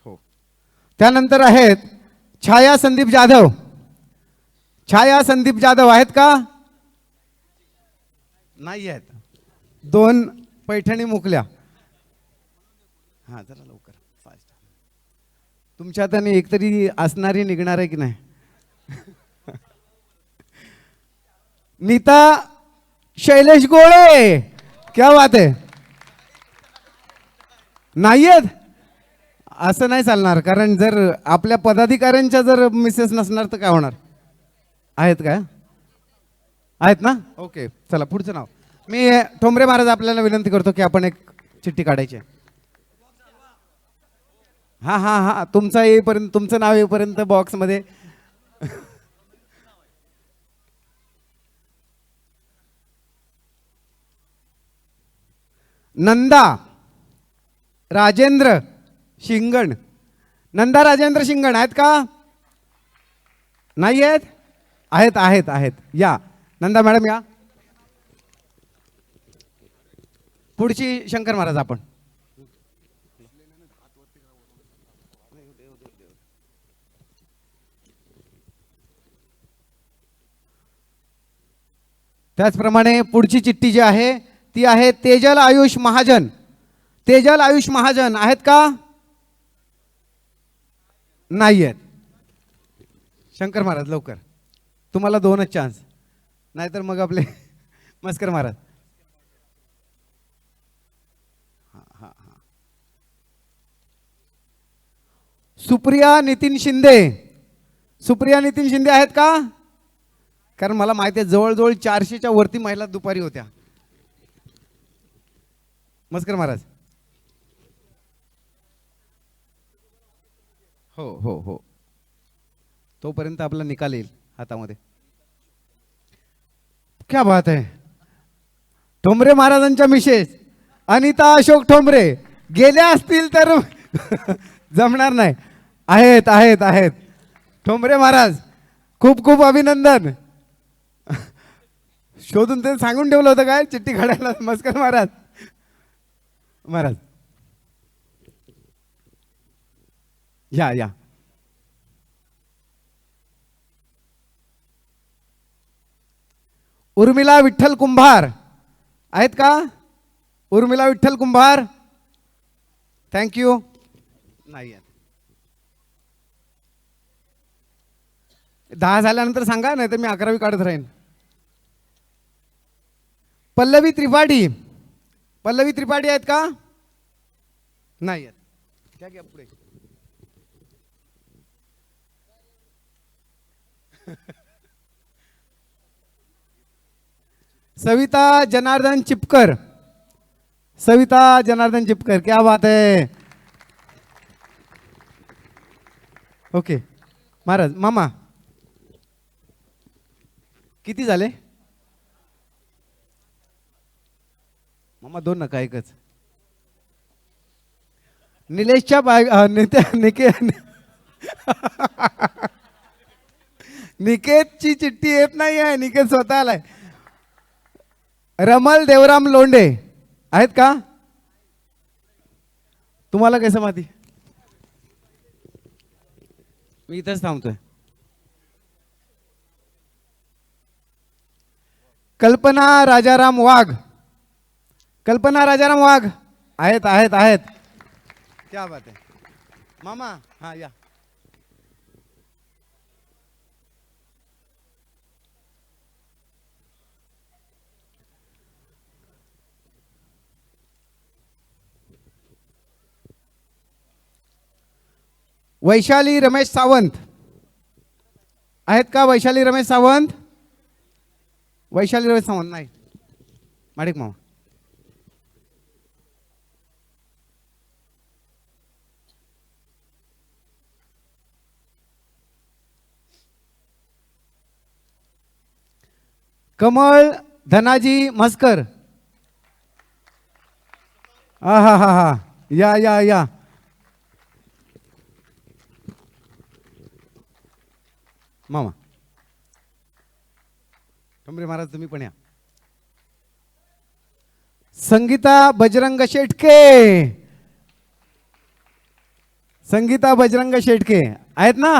हो, त्यानंतर आहेत छाया संदीप जाधव. छाया संदीप जाधव आहेत का? नाही आहेत. 2 पैठणी मुकल्या. हां, जरा लवकर, फास्ट. तुमच्या हाताने एकतरी असणारी निघणार आहे की नाही? नीता शैलेश गोळे, क्या बात आहे. नाही आहेत, असं नाही चालणार, कारण जर आपल्या पदाधिकाऱ्यांच्या जर मिसेस नसणार तर काय होणार? आहेत का? आहेत ना, ओके. चला, पुढचं नाव. मी ठोंबरे महाराज आपल्याला विनंती करतो की आपण एक चिठ्ठी काढायची आहे. हां हां हां, तुमचा येईपर्यंत, तुमचं नाव येईपर्यंत बॉक्समध्ये. नंदा राजेंद्र शिंगण. नंदा राजेंद्र शिंगण आहेत का? नाही आहेत? आहेत आहेत आहेत, या नंदा मॅडम या. पुढची शंकर महाराज आपण. त्याचप्रमाणे पुढची चिठ्ठी जी आहे ती आहे तेजल आयुष महाजन. तेजल आयुष महाजन आहेत का? नाही आहेत. शंकर महाराज लवकर, तुम्हाला 2च चान्स, नाहीतर मग आपले मस्कर महाराज. सुप्रिया नितीन शिंदे. सुप्रिया नितीन शिंदे आहेत का? कारण मला माहिती आहे जवळजवळ 400च्या वरती महिला दुपारी होत्या. मस्कर महाराज. हो हो हो, तोपर्यंत आपला निकाल येईल हातामध्ये. क्या बात आहे. ठोंबरे महाराजांच्या मिसेस अनिता अशोक ठोंबरे गेल्या असतील तर जमणार नाही. आहेत आहेत आहेत. ठोंबरे महाराज खूप खूप अभिनंदन. शोधून ते सांगून ठेवलं होतं काय चिठ्ठी काढायला? मस्कर महाराज. महाराज या या. उर्मिला विठ्ठल कुंभार आहेत का? उर्मिला विठ्ठल कुंभार, थँक्यू. नाही आहेत. 10 झाल्यानंतर सांगा, नाही तर मी 11वी काढत राहीन. पल्लवी त्रिपाठी. पल्लवी त्रिपाठी आहेत का? नाही आहेत. क्या घ्या पुढे. सविता जनार्दन चिपकर. सविता जनार्दन चिपकर, क्या बात है. ओके महाराज. मामा किती झाले? मामा 2 नका, एकच. निलेशच्या निकेतची चिठ्ठी येत नाही आहे. निकेत स्वतः आलाय. रमल देवराम लोंढे आहेत का? तुम्हाला कसं माहिती? मी इथंच थांबतोय. कल्पना राजाराम वाघ. कल्पना राजाराम वाघ आहेत आहेत आहेत. क्या बात आहे. मामा हा या. वैशाली रमेश सावंत आहेत का? वैशाली रमेश सावंत. वैशाली रमेश सावंत नाही. माडिक मामा. कमळ धनाजी म्हसकर. हा हा हा हा. या या या. मामा ठोंबरे महाराज तुम्ही पण या. संगीता बजरंग शेटके. संगीता बजरंग शेटके आहेत ना?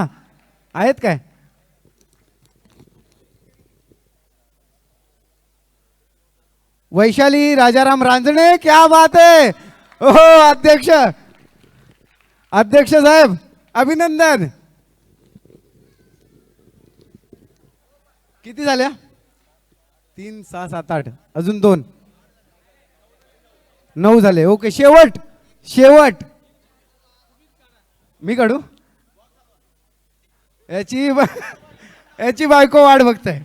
आहेत काय? वैशाली राजाराम रांजणे. क्या बात है. ओहो अध्यक्ष. अध्यक्ष साहेब अभिनंदन. किती झाल्या? 3 6 7 8 अजून 2 9 झाले. ओके शेवट. शेवट मी काढू. याची बायको वाट बघताय.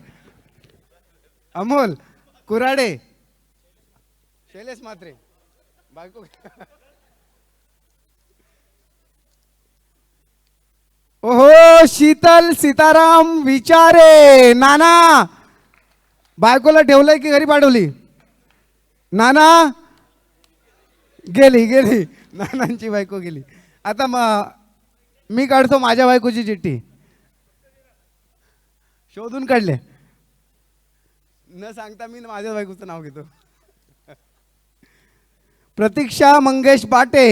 अमोल कुराडे. शैलेश मात्रे बायको. ओहो शीतल सीताराम विचारे. नाना बायकोला ठेवलंय की घरी पाठवली? नाना गेली गेली. नानांची बायको गेली. आता मी काढतो माझ्या बायकोची चिठ्ठी. शोधून काढले न सांगता मी माझ्या बायकोचं नाव घेतो. प्रतीक्षा मंगेश बाटे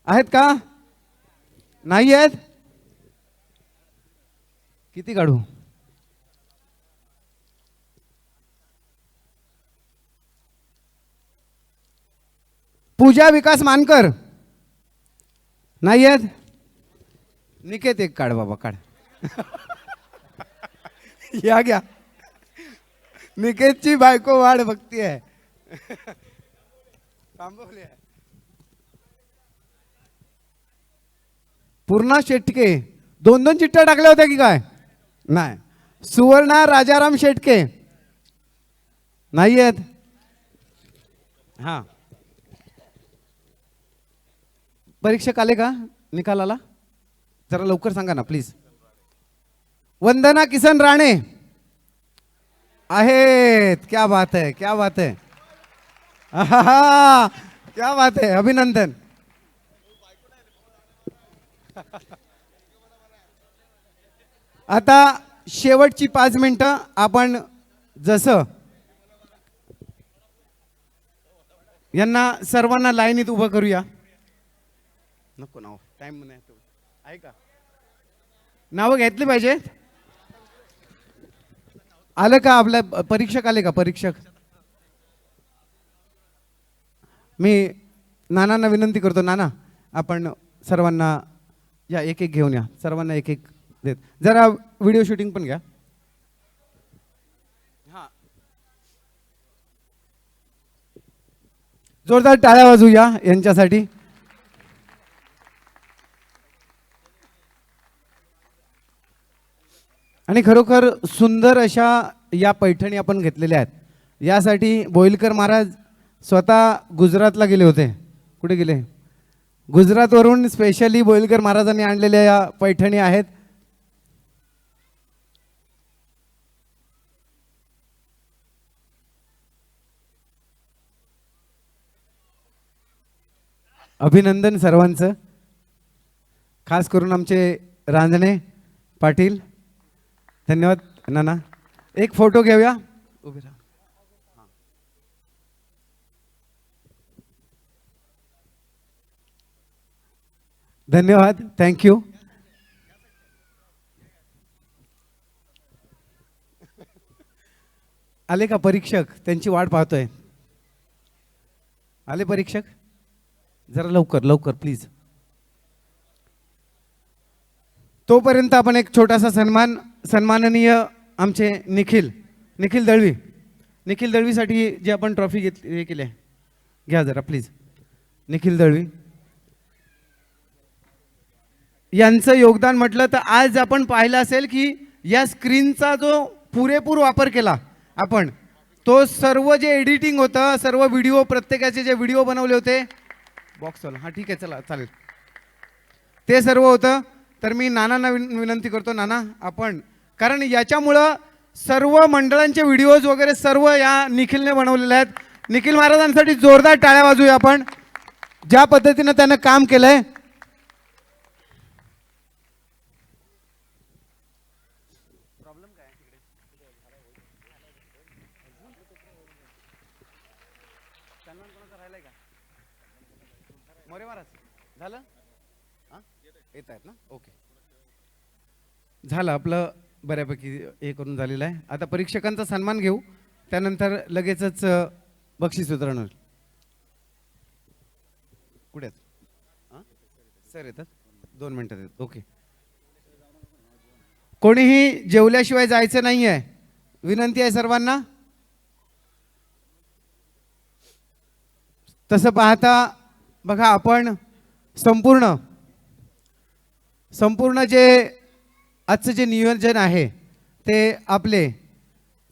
आहेत का? नाही आहेत. किती काढू? पूजा विकास मानकर नाही आहेत. निकेत एक काढ बाबा काढ. या घ्या. निकेतची बायको वाढ बघती आहे. थांबवली आहे. पूर्णा शेटके. 2 चिठ्ठ्या टाकल्या होत्या की काय? नाही. सुवर्णा राजाराम शेटके नाही आहेत. हा परीक्षक आले का निकालाला? जरा लवकर सांगा ना प्लीज. वंदना किसन राणे आहेत. क्या बात है. क्या बात है. क्या बात है. अभिनंदन. आता शेवटची 5 मिनिटं आपण जसं यांना सर्वांना लाईनीत उभं करूया. नको नाव टाइम नाही आहे का? नावं घेतली पाहिजे. आलं का आपल्या परीक्षक? आले का परीक्षक? मी नानांना विनंती करतो. नाना आपण सर्वांना या एक एक घेऊन या, सर्वांना एक एक देत. जरा व्हिडिओ शूटिंग पण घ्या. हां, जोरदार टाळ्या वाजवूया यांच्यासाठी. आणि खरोखर सुंदर अशा या पैठणी आपण घेतलेल्या आहेत. यासाठी बोईलकर महाराज स्वतः गुजरातला गेले होते. कुठे गेले? गुजरातवरून स्पेशली बोईलकर महाराजांनी आणलेल्या या पैठणी आहेत. अभिनंदन सर्वांचं, खास करून आमचे रांजणे पाटील. धन्यवाद नाना. एक फोटो घेऊया. उभे राहा. धन्यवाद, थँक्यू. आले का परीक्षक? त्यांची वाट पाहतोय. आले परीक्षक? जरा लवकर लवकर प्लीज. तोपर्यंत आपण एक छोटासा सन्माननीय आमचे निखिल दळवीसाठी जे आपण ट्रॉफी हे केली आहे, घ्या जरा प्लीज. निखिल दळवी यांचं योगदान म्हटलं तर आज आपण पाहिलं असेल की या स्क्रीनचा जो पुरेपूर वापर केला आपण, तो सर्व जे एडिटिंग होतं, सर्व व्हिडिओ, प्रत्येकाचे जे व्हिडिओ बनवले होते, बॉक्सवाला हां ठीक आहे चला चालेल, ते सर्व होतं. तर मी नानांना विनंती करतो, नाना आपण, कारण याच्यामुळं सर्व मंडळांचे व्हिडिओज वगैरे सर्व या निखिलने बनवलेले आहेत. निखिल महाराजांसाठी जोरदार टाळ्या वाजवूया आपण, ज्या पद्धतीनं त्यानं काम केलंय. मोरे महाराज झालं? हां येत आहेत ना? ओके, झालं आपलं बऱ्यापैकी हे करून झालेलं आहे. आता परीक्षकांचा सन्मान घेऊ, त्यानंतर लगेचच बक्षीस वितरण होईल. कुठे आहेत? हां सर येतात, 2 मिनटात येतात. ओके, कोणीही जेवल्याशिवाय जायचं नाही आहे, विनंती आहे सर्वांना. तसं पाहता बघा आपण संपूर्ण जे आजचं जे नियोजन आहे ते आपले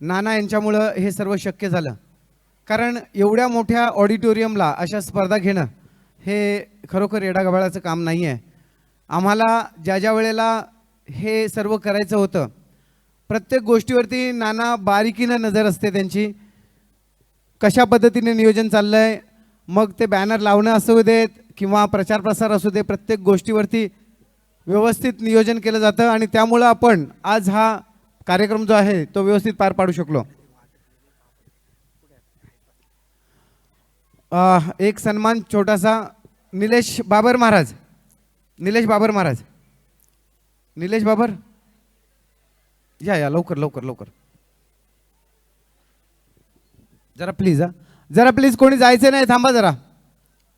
नाना यांच्यामुळं हे सर्व शक्य झालं. कारण एवढ्या मोठ्या ऑडिटोरियमला अशा स्पर्धा घेणं हे खरोखर येडागबाळाचं काम नाही आहे. आम्हाला ज्या वेळेला हे सर्व करायचं होतं, प्रत्येक गोष्टीवरती नाना बारीकीनं नजर असते त्यांची, कशा पद्धतीने नियोजन चाललं आहे, मग ते बॅनर लावणं असू देत किंवा प्रचार प्रसार असू दे, प्रत्येक गोष्टीवरती व्यवस्थित नियोजन केलं जातं आणि त्यामुळं आपण आज हा कार्यक्रम जो आहे तो व्यवस्थित पार पाडू शकलो. एक सन्मान छोटासा, निलेश बाबर या लवकर लवकर लवकर जरा प्लीज कोणी जायचं नाही, थांबा जरा.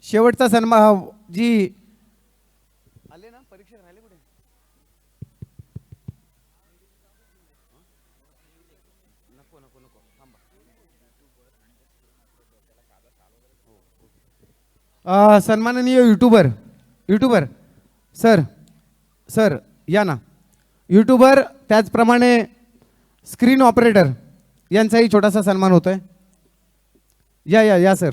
शेवटचा सन्मान जी आले ना, परीक्षा राहिले कुठे? नको नको नको थांबा. सन्माननीय युट्यूबर सर या ना. युट्यूबर त्याचप्रमाणे स्क्रीन ऑपरेटर यांचाही छोटासा सन्मान होतोय. या सर.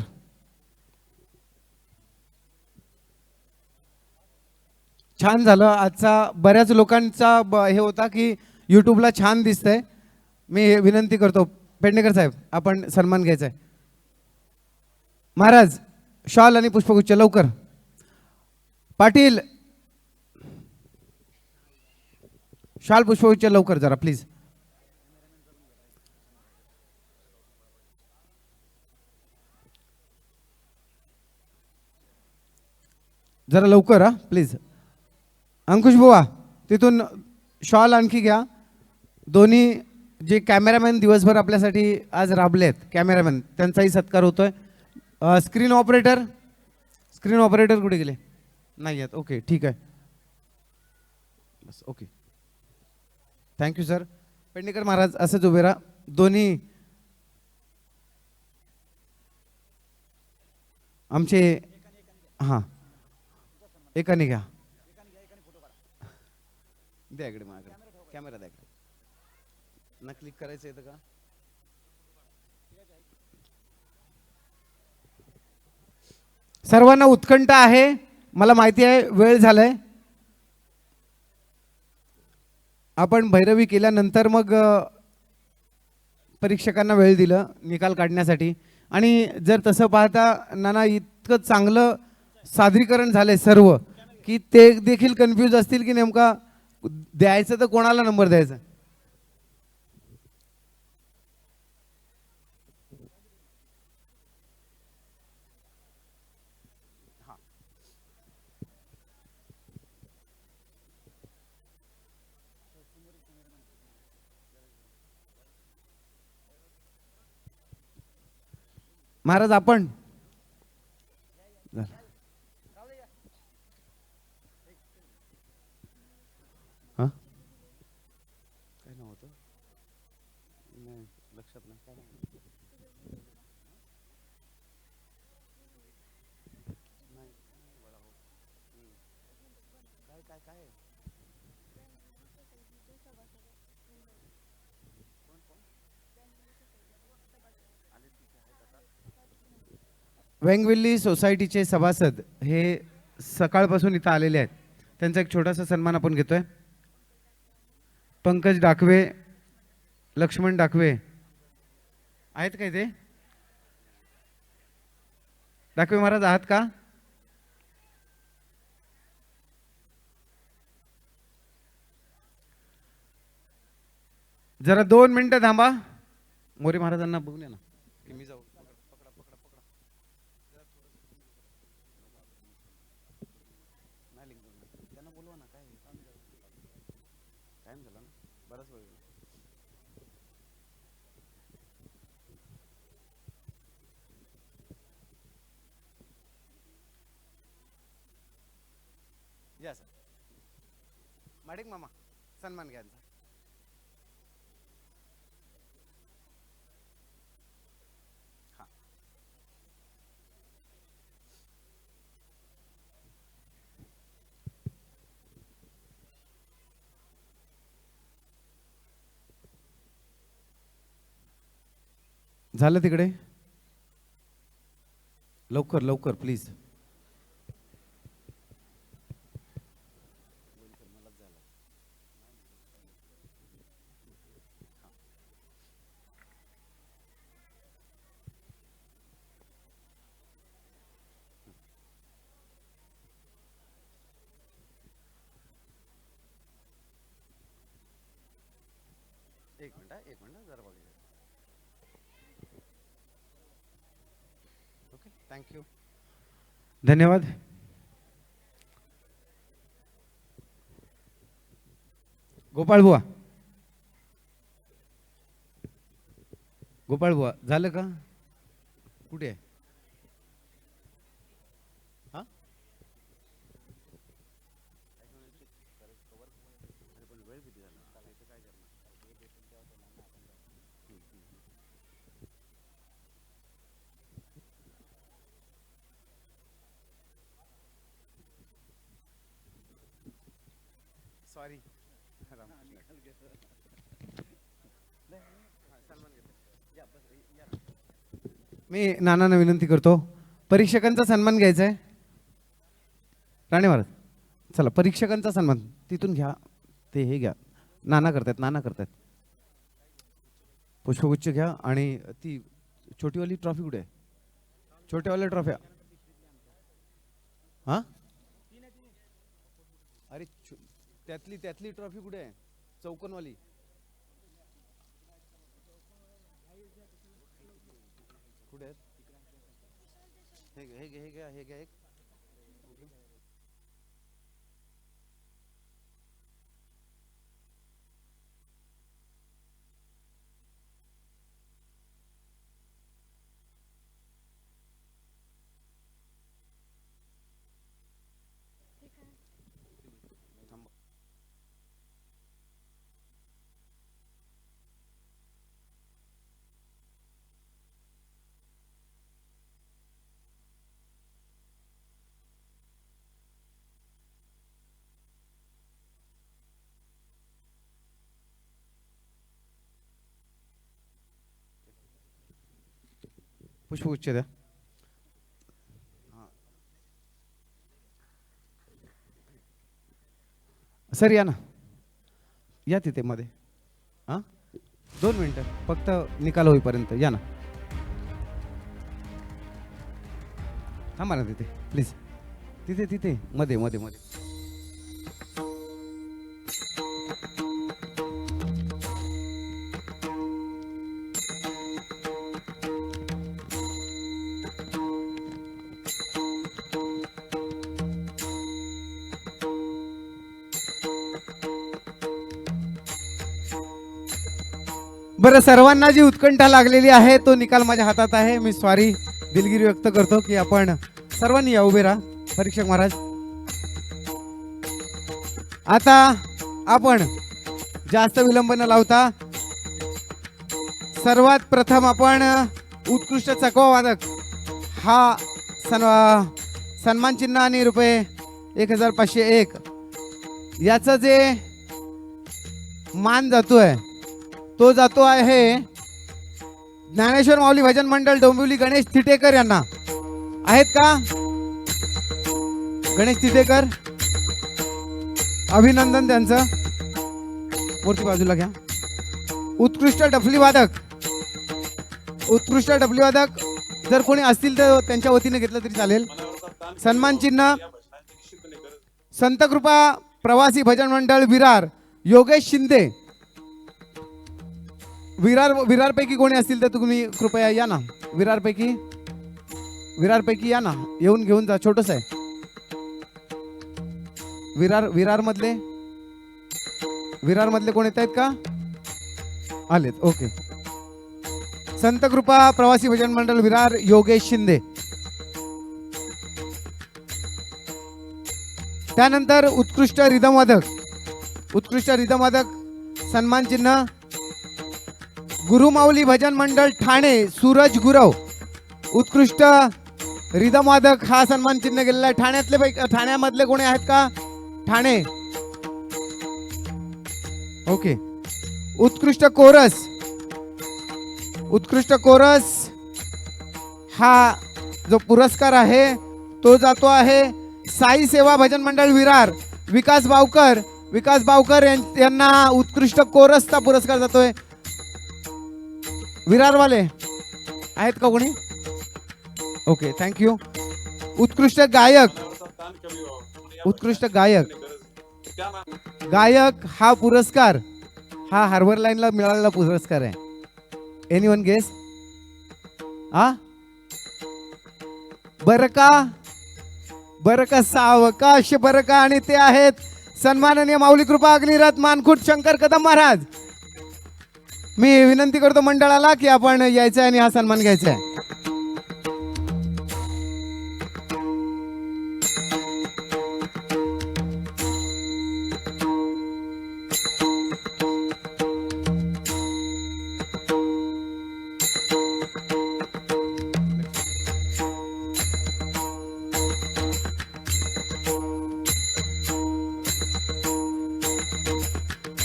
छान झालं आजचा, बऱ्याच लोकांचा हे होता की यूट्यूबला छान दिसतंय. मी विनंती करतो पेडणेकर साहेब, आपण सन्मान घ्यायचा आहे. महाराज शॉल आणि पुष्पगुच्छ लवकर. पाटील शाल पुष्पगुच्छ लवकर जरा प्लीज. जरा लवकर हा प्लीज. अंकुश बुवा तिथून शॉल आणखी घ्या. दोन्ही जे कॅमेरामॅन दिवसभर आपल्यासाठी आज राबलेत, कॅमेरामॅन, त्यांचाही सत्कार होतोय. स्क्रीन ऑपरेटर कुठे गेले? नाही आहेत. ओके, ठीक आहे. बस, okay. Thank you sir. Pednekar Maharaj असंच उभे राहा. दोन्ही आमचे हां एकाने घ्या. द्या इकडे माझ्याकडे कॅमेरा द्या इकडे. ना क्लिक करायचं येतं का? सर्वांना उत्कंठ आहे, मला माहिती आहे वेळ झालाय. आपण भैरवी केल्यानंतर मग परीक्षकांना वेळ दिलं निकाल काढण्यासाठी. आणि जर तसं पाहता नाना इतकं चांगलं सादरीकरण झालंय सर्व की ते देखील कन्फ्यूज असतील की नेमका द्यायचं तर कोणाला नंबर द्यायचा. महाराज आपण हा काय नाव होतं? नाही लक्षात नाही. काय नाव? काय काय वेंगविल्ली सोसायटीचे सभासद हे सकाळपासून इथं आलेले आहेत. त्यांचा एक छोटासा सन्मान आपण घेतोय. पंकज डाकवे, लक्ष्मण डाकवे आहेत काय ते? डाकवे महाराज आहात का? जरा 2 मिनिटं थांबा. मोरे महाराजांना बघून या ना की मी जाऊ. त्यांना बोलवा ना. काय टाइम झाला ना, बराच वेळ झाला. या सर. माडिक मामा सन्मान घ्या. हा झालं तिकडे. लवकर लवकर प्लीज. एक मिनिट जरा बघा. ओके, थँक्यू, धन्यवाद. गोपाळ बुवा, गोपाळ बुवा झालं का? कुठे आहे? हा वेळ किती झाला? काय करणार? सॉरी. मी नानांना विनंती करतो, परीक्षकांचा सन्मान घ्यायचा आहे. राणे महाराज चला, परीक्षकांचा सन्मान तिथून घ्या. ते हे घ्या, नाना करतायत. पुष्पगुच्छ घ्या. आणि ती छोटीवाली ट्रॉफी कुठे आहे? छोट्यावाल्या ट्रॉफ्या हा अरे त्यातली ट्रॉफी कुठे आहे? चौकोनवाली कुठे आहेत? हे घ्या एक. पुष्पगुच्छ द्या. सर या ना, या तिथे मध्ये. हां 2 मिनटं फक्त निकाल होईपर्यंत या ना. थांबा ना तिथे प्लीज, तिथे तिथे मध्ये मध्ये मध्ये. बरं, सर्वांना जी उत्कंठा लागलेली आहे तो निकाल माझ्या हातात आहे. मी सॉरी दिलगिरी व्यक्त करतो की आपण सर्वांनी या, उभे राहा. परीक्षक महाराज, आता आपण जास्त विलंब न लावता सर्वात प्रथम आपण उत्कृष्ट चकवा वादक हा सन्मान चिन्ह आणि रुपये 1501 याचं जे मान जातोय तो जातो आहे ज्ञानेश्वर माऊली भजन मंडळ डोंबिवली गणेश थिटेकर यांना. आहेत का गणेश थिटेकर? अभिनंदन त्यांचं. मूर्ती बाजूला घ्या. उत्कृष्ट डफली वादक, उत्कृष्ट डफली वादक जर कोणी असतील तर त्यांच्या वतीने घेतलं तरी चालेल. सन्मान चिन्ह संतकृपा प्रवासी भजन मंडळ विरार योगेश शिंदे. विरार पैकी कोणी असतील तर तुम्ही कृपया या ना. विरार पैकी या ना, येऊन घेऊन जा. छोटस आहे. विरार मधले कोण येत आहेत का? आलेत. ओके. संतकृपा प्रवासी भजन मंडळ विरार योगेश शिंदे. त्यानंतर उत्कृष्ट रिदम वादक सन्मान चिन्ह गुरुमाऊली भजन मंडळ ठाणे सूरज गुरव. उत्कृष्ट रिदम वादक हा सन्मान चिन्ह गेलेला आहे. ठाण्यामधले कोणी आहेत का? ठाणे. ओके. उत्कृष्ट कोरस हा जो पुरस्कार आहे तो जातो आहे साई सेवा भजन मंडळ विरार विकास बावकर यांना उत्कृष्ट कोरसचा पुरस्कार जातोय. विरारवाले आहेत का कोणी? Okay, thank you. उत्कृष्ट गायक हा पुरस्कार हा हार्बर लाईनला मिळालेला पुरस्कार आहे. Anyone guess? बरं का सावकाश बरं का. आणि ते आहेत सन्माननीय माऊली कृपा अग्निरथ मानखुट शंकर कदम महाराज. मी विनंती करतो मंडळाला की आपण यायचं आणि हा सन्मान घ्यायचा आहे.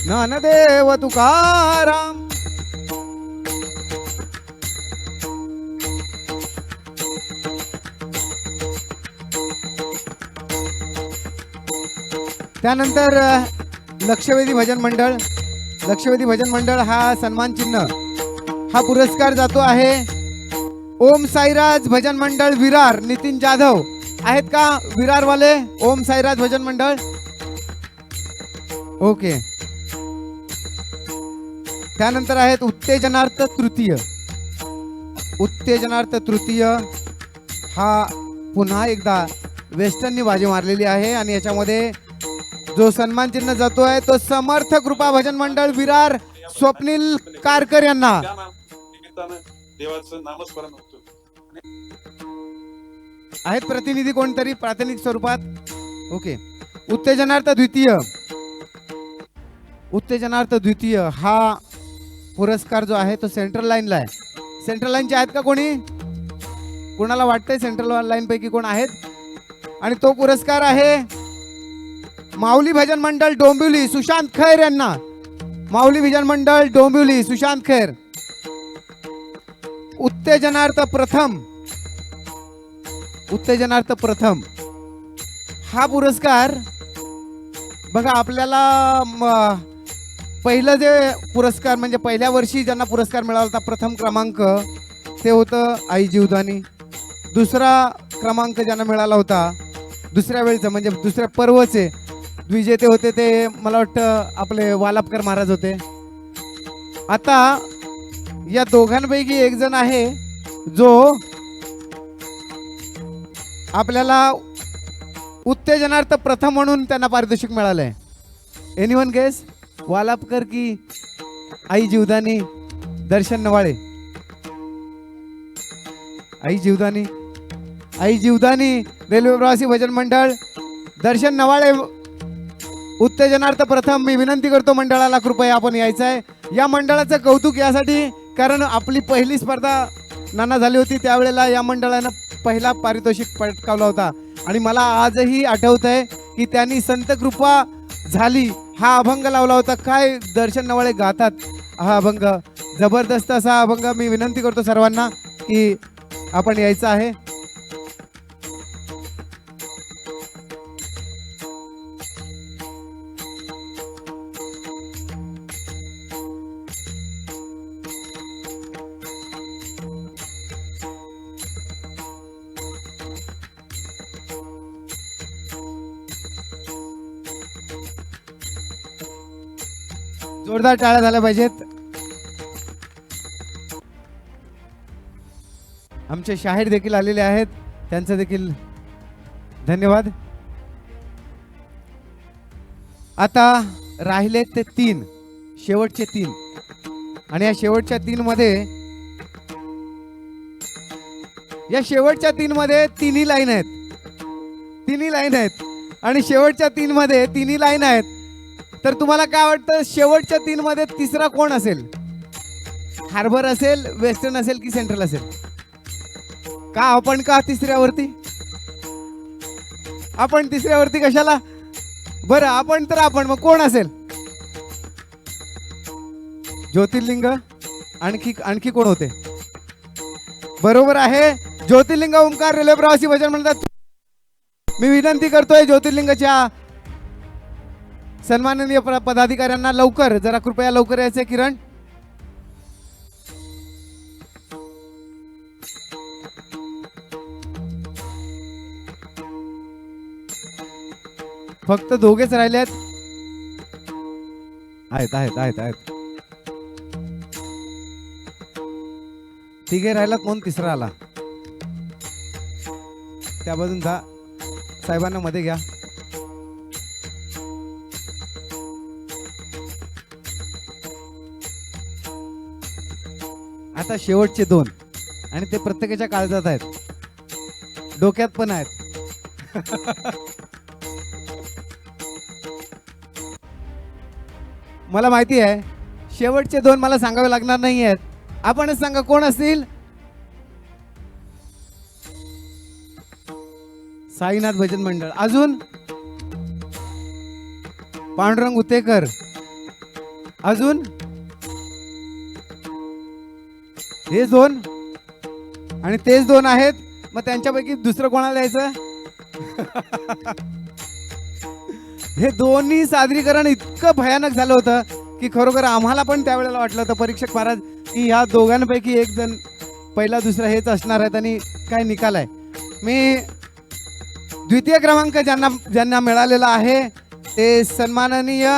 ज्ञानदेव तुकाराम. त्यानंतर लक्षवेधी भजन मंडळ हा सन्मान चिन्ह हा पुरस्कार जातो आहे ओम साईराज भजन मंडळ विरार नितीन जाधव. आहेत का विरारवाले? ओम साईराज भजन मंडळ. ओके. त्यानंतर आहेत उत्तेजनार्थ तृतीय हा पुन्हा एकदा वेस्टर्ननी बाजी मारलेली आहे आणि याच्यामध्ये जो सन्मान चिन्ह जातोय तो समर्थ कृपा भजन मंडळ विरार स्वप्नील कारकर यांना. आहेत प्रतिनिधी कोणतरी प्रातिनिधिक स्वरूपात? ओके. उत्तेजनार्थ द्वितीय हा पुरस्कार जो आहे तो सेंट्रल लाईनला आहे. सेंट्रल लाईनचे आहेत का कोणी? कोणाला वाटतंय सेंट्रल लाईन पैकी कोण आहेत? आणि तो पुरस्कार आहे माऊली भजन मंडळ डोंबिवली सुशांत खैर यांना. माऊली भजन मंडळ डोंबिवली सुशांत खैर. उत्तेजनार्थ प्रथम हा पुरस्कार बघा आपल्याला पहिलं जे पुरस्कार म्हणजे पहिल्या वर्षी ज्यांना पुरस्कार मिळाला होता प्रथम क्रमांक ते होतं आई जीवदानी. दुसरा क्रमांक ज्यांना मिळाला होता दुसऱ्या वेळचं म्हणजे दुसऱ्या पर्वचे विजेते होते ते मला वाटतं आपले वालापकर महाराज होते. आता या दोघांपैकी एक जण आहे जो आपल्याला उत्तेजनार्थ प्रथम म्हणून त्यांना पारितोषिक मिळालंय. Anyone guess? वालापकर की आई जीवदानी? दर्शन नवाळे. आई जीवदानी रेल्वे प्रवासी भजन मंडळ. दर्शन नवाळे उत्तेजनार्थ प्रथम. मी विनंती करतो मंडळाला कृपया आपण यायचं आहे. या मंडळाचं कौतुक यासाठी कारण आपली पहिली स्पर्धा नाना झाली होती त्यावेळेला या मंडळानं पहिला पारितोषिक पटकावला होता आणि मला आजही आठवत आहे की त्यांनी संत कृपा झाली हा अभंग लावला होता. काय दर्शन नवाळे गातात हा अभंग, जबरदस्त असा अभंग. मी विनंती करतो सर्वांना की आपण यायचं आहे. जोरदार टाळ्या झाल्या पाहिजेत. आमचे शाहीर देखील आलेले आहेत त्यांचं देखील धन्यवाद. आता राहिले ते तीन, शेवटचे तीन आणि या शेवटच्या तीन मध्ये तिन्ही लाईन आहेत आणि शेवटच्या तीन मध्ये तिन्ही लाईन आहेत. तर तुम्हाला काय वाटतं शेवटच्या तीन मध्ये तिसरा कोण असेल? हार्बर असेल, वेस्टर्न असेल की सेंट्रल असेल? आपण तिसऱ्यावरती कशाला बरं? आपण मग कोण असेल? ज्योतिर्लिंग. आणखी कोण होते? बरोबर आहे, ज्योतिर्लिंग ओंकार रेल्वे प्रवासी भजन मंडळ. मी विनंती करतोय ज्योतिर्लिंगच्या सन्माननीय पदाधिकाऱ्यांना लवकर जरा कृपया लवकर यायचे. किरण फक्त दोघेच राहिलेत. आहेत तिघे राहिलात म्हणून तिसरा आला. त्या बाजून जा, साहेबांना मध्ये घ्या. आता शेवटचे दोन आणि ते प्रत्येकाच्या काळजात आहेत, डोक्यात पण आहेत. मला माहिती आहे शेवटचे दोन मला सांगावे लागणार नाही आहेत. आपणच सांगा कोण असतील? साईनाथ भजन मंडळ. अजून पांडुरंग उतेकर. अजून हे दोन आणि तेच दोन आहेत. मग त्यांच्यापैकी दुसरं कोणाला द्यायचं? हे दोन्ही सादरीकरण इतकं भयानक झालं होतं की खरोखर आम्हाला पण त्यावेळेला वाटलं होतं परीक्षक महाराज की या दोघांपैकी एक जण पहिला दुसरा हेच असणार आहेत आणि काय निकाल आहे. मी द्वितीय क्रमांक ज्यांना मिळालेला आहे ते सन्माननीय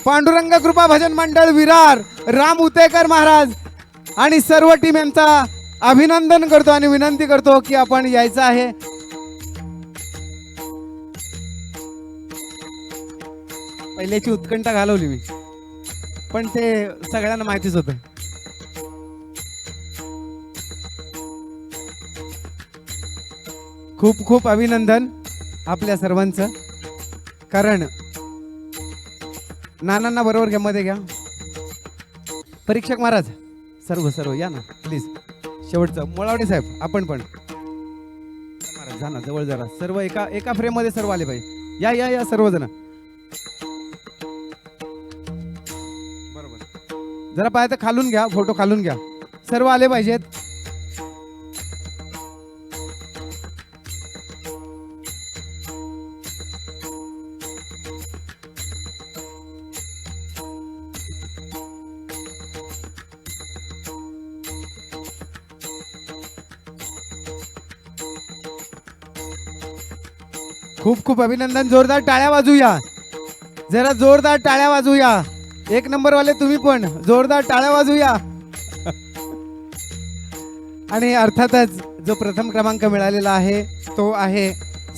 पांडुरंग कृपा भजन मंडळ विरार, राम उतेकर महाराज आणि सर्व टीम यांचा अभिनंदन करतो आणि विनंती करतो की आपण यायचं आहे. पहिल्याची उत्कंठा घालवली मी, पण ते सगळ्यांना माहितीच होतं. खूप खूप अभिनंदन आपल्या सर्वांचं. कारण नानांना बरोबर घ्या, मध्ये घ्या. परीक्षक महाराज सर्व या ना प्लीज. शेवटचं मोळावडे साहेब आपण पण महाराज जा ना जवळ जरा. सर्व एका फ्रेम मध्ये सर्व आले पाहिजे. या या या सर्वजण. बरोबर जरा पाहिजे तर खालून घ्या, फोटो खालून घ्या. सर्व आले पाहिजेत. खूप खूप अभिनंदन. जोरदार टाळ्या वाजूया, जरा जोरदार टाळ्या वाजूया. एक नंबर वाले तुम्ही पण जोरदार टाळ्या वाजूया. आणि अर्थातच जो प्रथम क्रमांक मिळालेला आहे तो आहे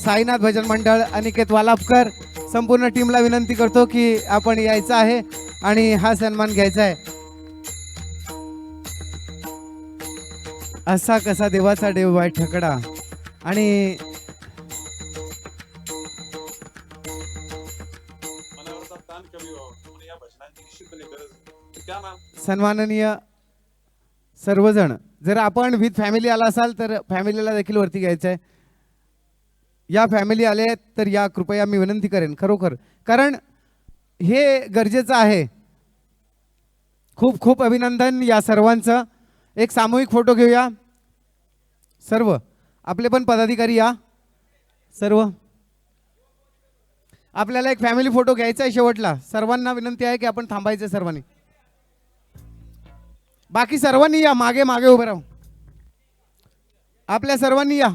साईनाथ भजन मंडळ अनिकेत वालापकर. संपूर्ण टीमला विनंती करतो की आपण यायचं आहे आणि हा सन्मान घ्यायचा आहे. असा कसा देवाचा देव वाईट ठकडा. आणि सन्माननीय सर्वजण, जर आपण विथ फॅमिली आला असाल तर फॅमिलीला देखील वरती घ्यायचं आहे. या फॅमिली आले तर या कृपया मी विनंती करेन खरोखर, कारण हे गरजेचं आहे. खूप खूप अभिनंदन या सर्वांचं. एक सामूहिक फोटो घेऊया सर्व, आपले पण पदाधिकारी या सर्व. आपल्याला एक फॅमिली फोटो घ्यायचा आहे शेवटला. सर्वांना विनंती आहे की आपण थांबायचं सर्वांनी. बाकी सर्वांनी या, मागे मागे उभे राहू. आपल्या सर्वांनी या,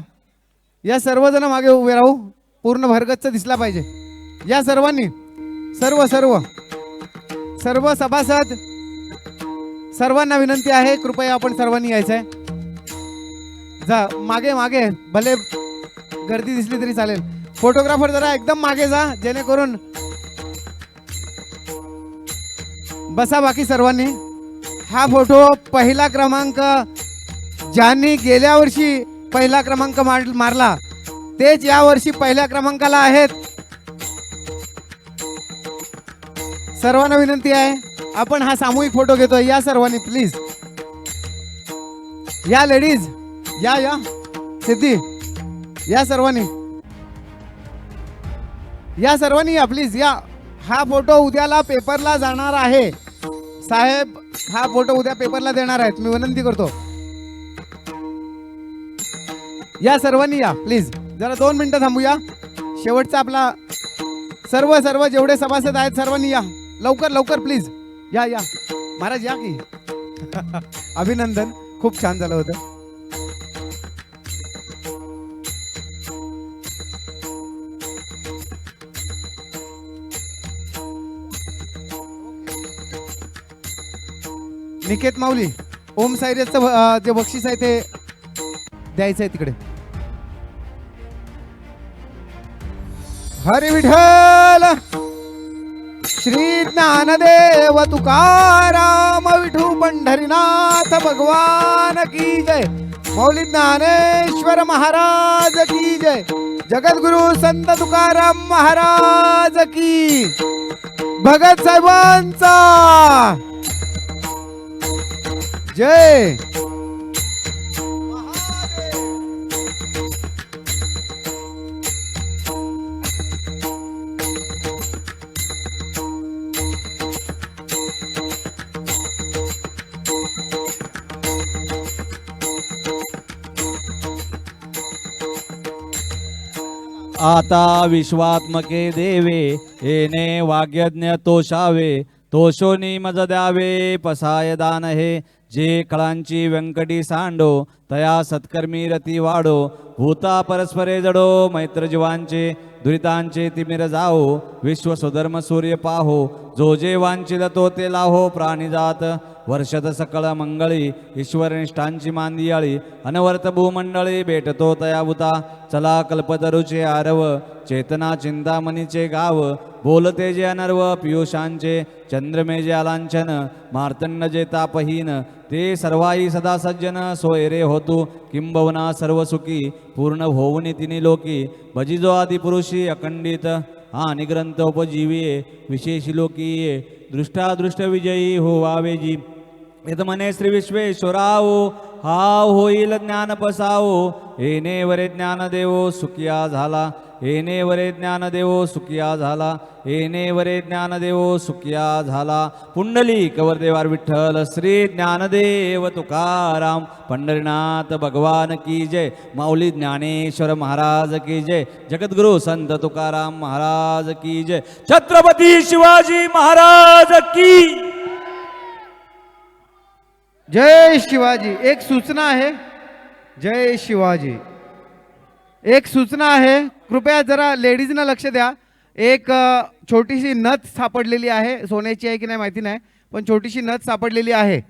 या सर्वजण मागे उभे राहू. पूर्ण भरगच्च दिसला पाहिजे. या सर्वांनी, सर्व सर्व सर्व सभासद, सर्वांना विनंती आहे कृपया आपण सर्वांनी यायचं आहे. जा मागे मागे, भले गर्दी दिसली तरी चालेल. फोटोग्राफर जरा एकदम मागे जा, जेणेकरून बसा. बाकी सर्वांनी हा फोटो पहिला क्रमांक, ज्यांनी गेल्या वर्षी पहिला क्रमांक मारला तेच या वर्षी पहिल्या क्रमांकाला आहेत. सर्वांना विनंती आहे आपण हा सामूहिक फोटो घेतोय. या सर्वांनी प्लीज या. लेडीज या या, सिद्धी या, सर्वांनी या, सर्वांनी या प्लीज या. हा फोटो उद्याला पेपरला जाणार आहे साहेब. हा फोटो उद्या पेपरला देणार आहेत, मी विनंती करतो. या सर्वांनी या प्लीज. जरा 2 मिनिटं थांबूया. शेवटचा आपला सर्व सर्व जेवढे सभासद आहेत सर्वांनी या लवकर लवकर प्लीज. या या महाराज या की. अभिनंदन, खूप छान झालं होतं. निकेत माऊली, ओम साईरेचं जे बक्षीस आहे ते द्यायचं आहे तिकडे. हरी विठ्ठल श्री ज्ञानदेव तुकाराम विठू पंढरीनाथ भगवान की जय. मौली ज्ञानेश्वर महाराज की जय. जगद्गुरु संत तुकाराम महाराज की. भगत साहेबांचा जय. आता विश्वात्मके देवे येणे वाग्यज्ञ तोषावे. तोषोनी मज द्यावे पसाय दान हे. जे कळांची व्यंकटी सांडो तया सत्कर्मी रती वाढो. भूता परस्परे जडो मैत्र जीवांचे दुरितांचे तिमिर जाओ. विश्व सुधर्म सूर्य पाहो जो जे वांचिल तो ते लाहो. प्राणीजात वर्षद सकळ मंगळी ईश्वरनिष्ठांची मांदियाळी. अनवर्त भूमंडळी भेटतो तयाभूता. चला कल्पतरुचे आरव चेतना चिंतामणीचे गाव. बोलते जे अनर्व पियुषांचे चंद्रमे जे अलांछन. मार्तंड जे तापहीन ते सर्वाई सदा सज्जन. सोयरे होतू किंबवना सर्व सुखी पूर्ण होऊनी तिनी लोकी. भजिजो आदिपुरुषी अखंडित हा निग्रंथ उपजीविये. विशेषी लोकीये दृष्टादृष्ट विजयी होवावे जी. येत म्हणे श्री विश्वेश्वराओ हा होईल ज्ञान पसाओ. येणे वरे ज्ञान देवो सुखिया झाला. येणे वरे ज्ञान देवो सुखिया झाला. येणे वरे ज्ञान देवो सुखिया झाला. पुंडली कवरदेवार विठ्ठल श्री ज्ञानदेव तुकाराम पंढरीनाथ भगवान की जय. माऊली ज्ञानेश्वर महाराज की जय. जगद्गुरु संत तुकाराम महाराज की जय. छत्रपती शिवाजी महाराज की जय शिवाजी. एक सूचना आहे, जय शिवाजी. एक सूचना आहे, कृपया जरा लेडीजना लक्ष द्या. एक छोटीशी नथ सापडलेली आहे, सोन्याची आहे की नाही माहिती नाही, पण छोटीशी नथ सापडलेली आहे.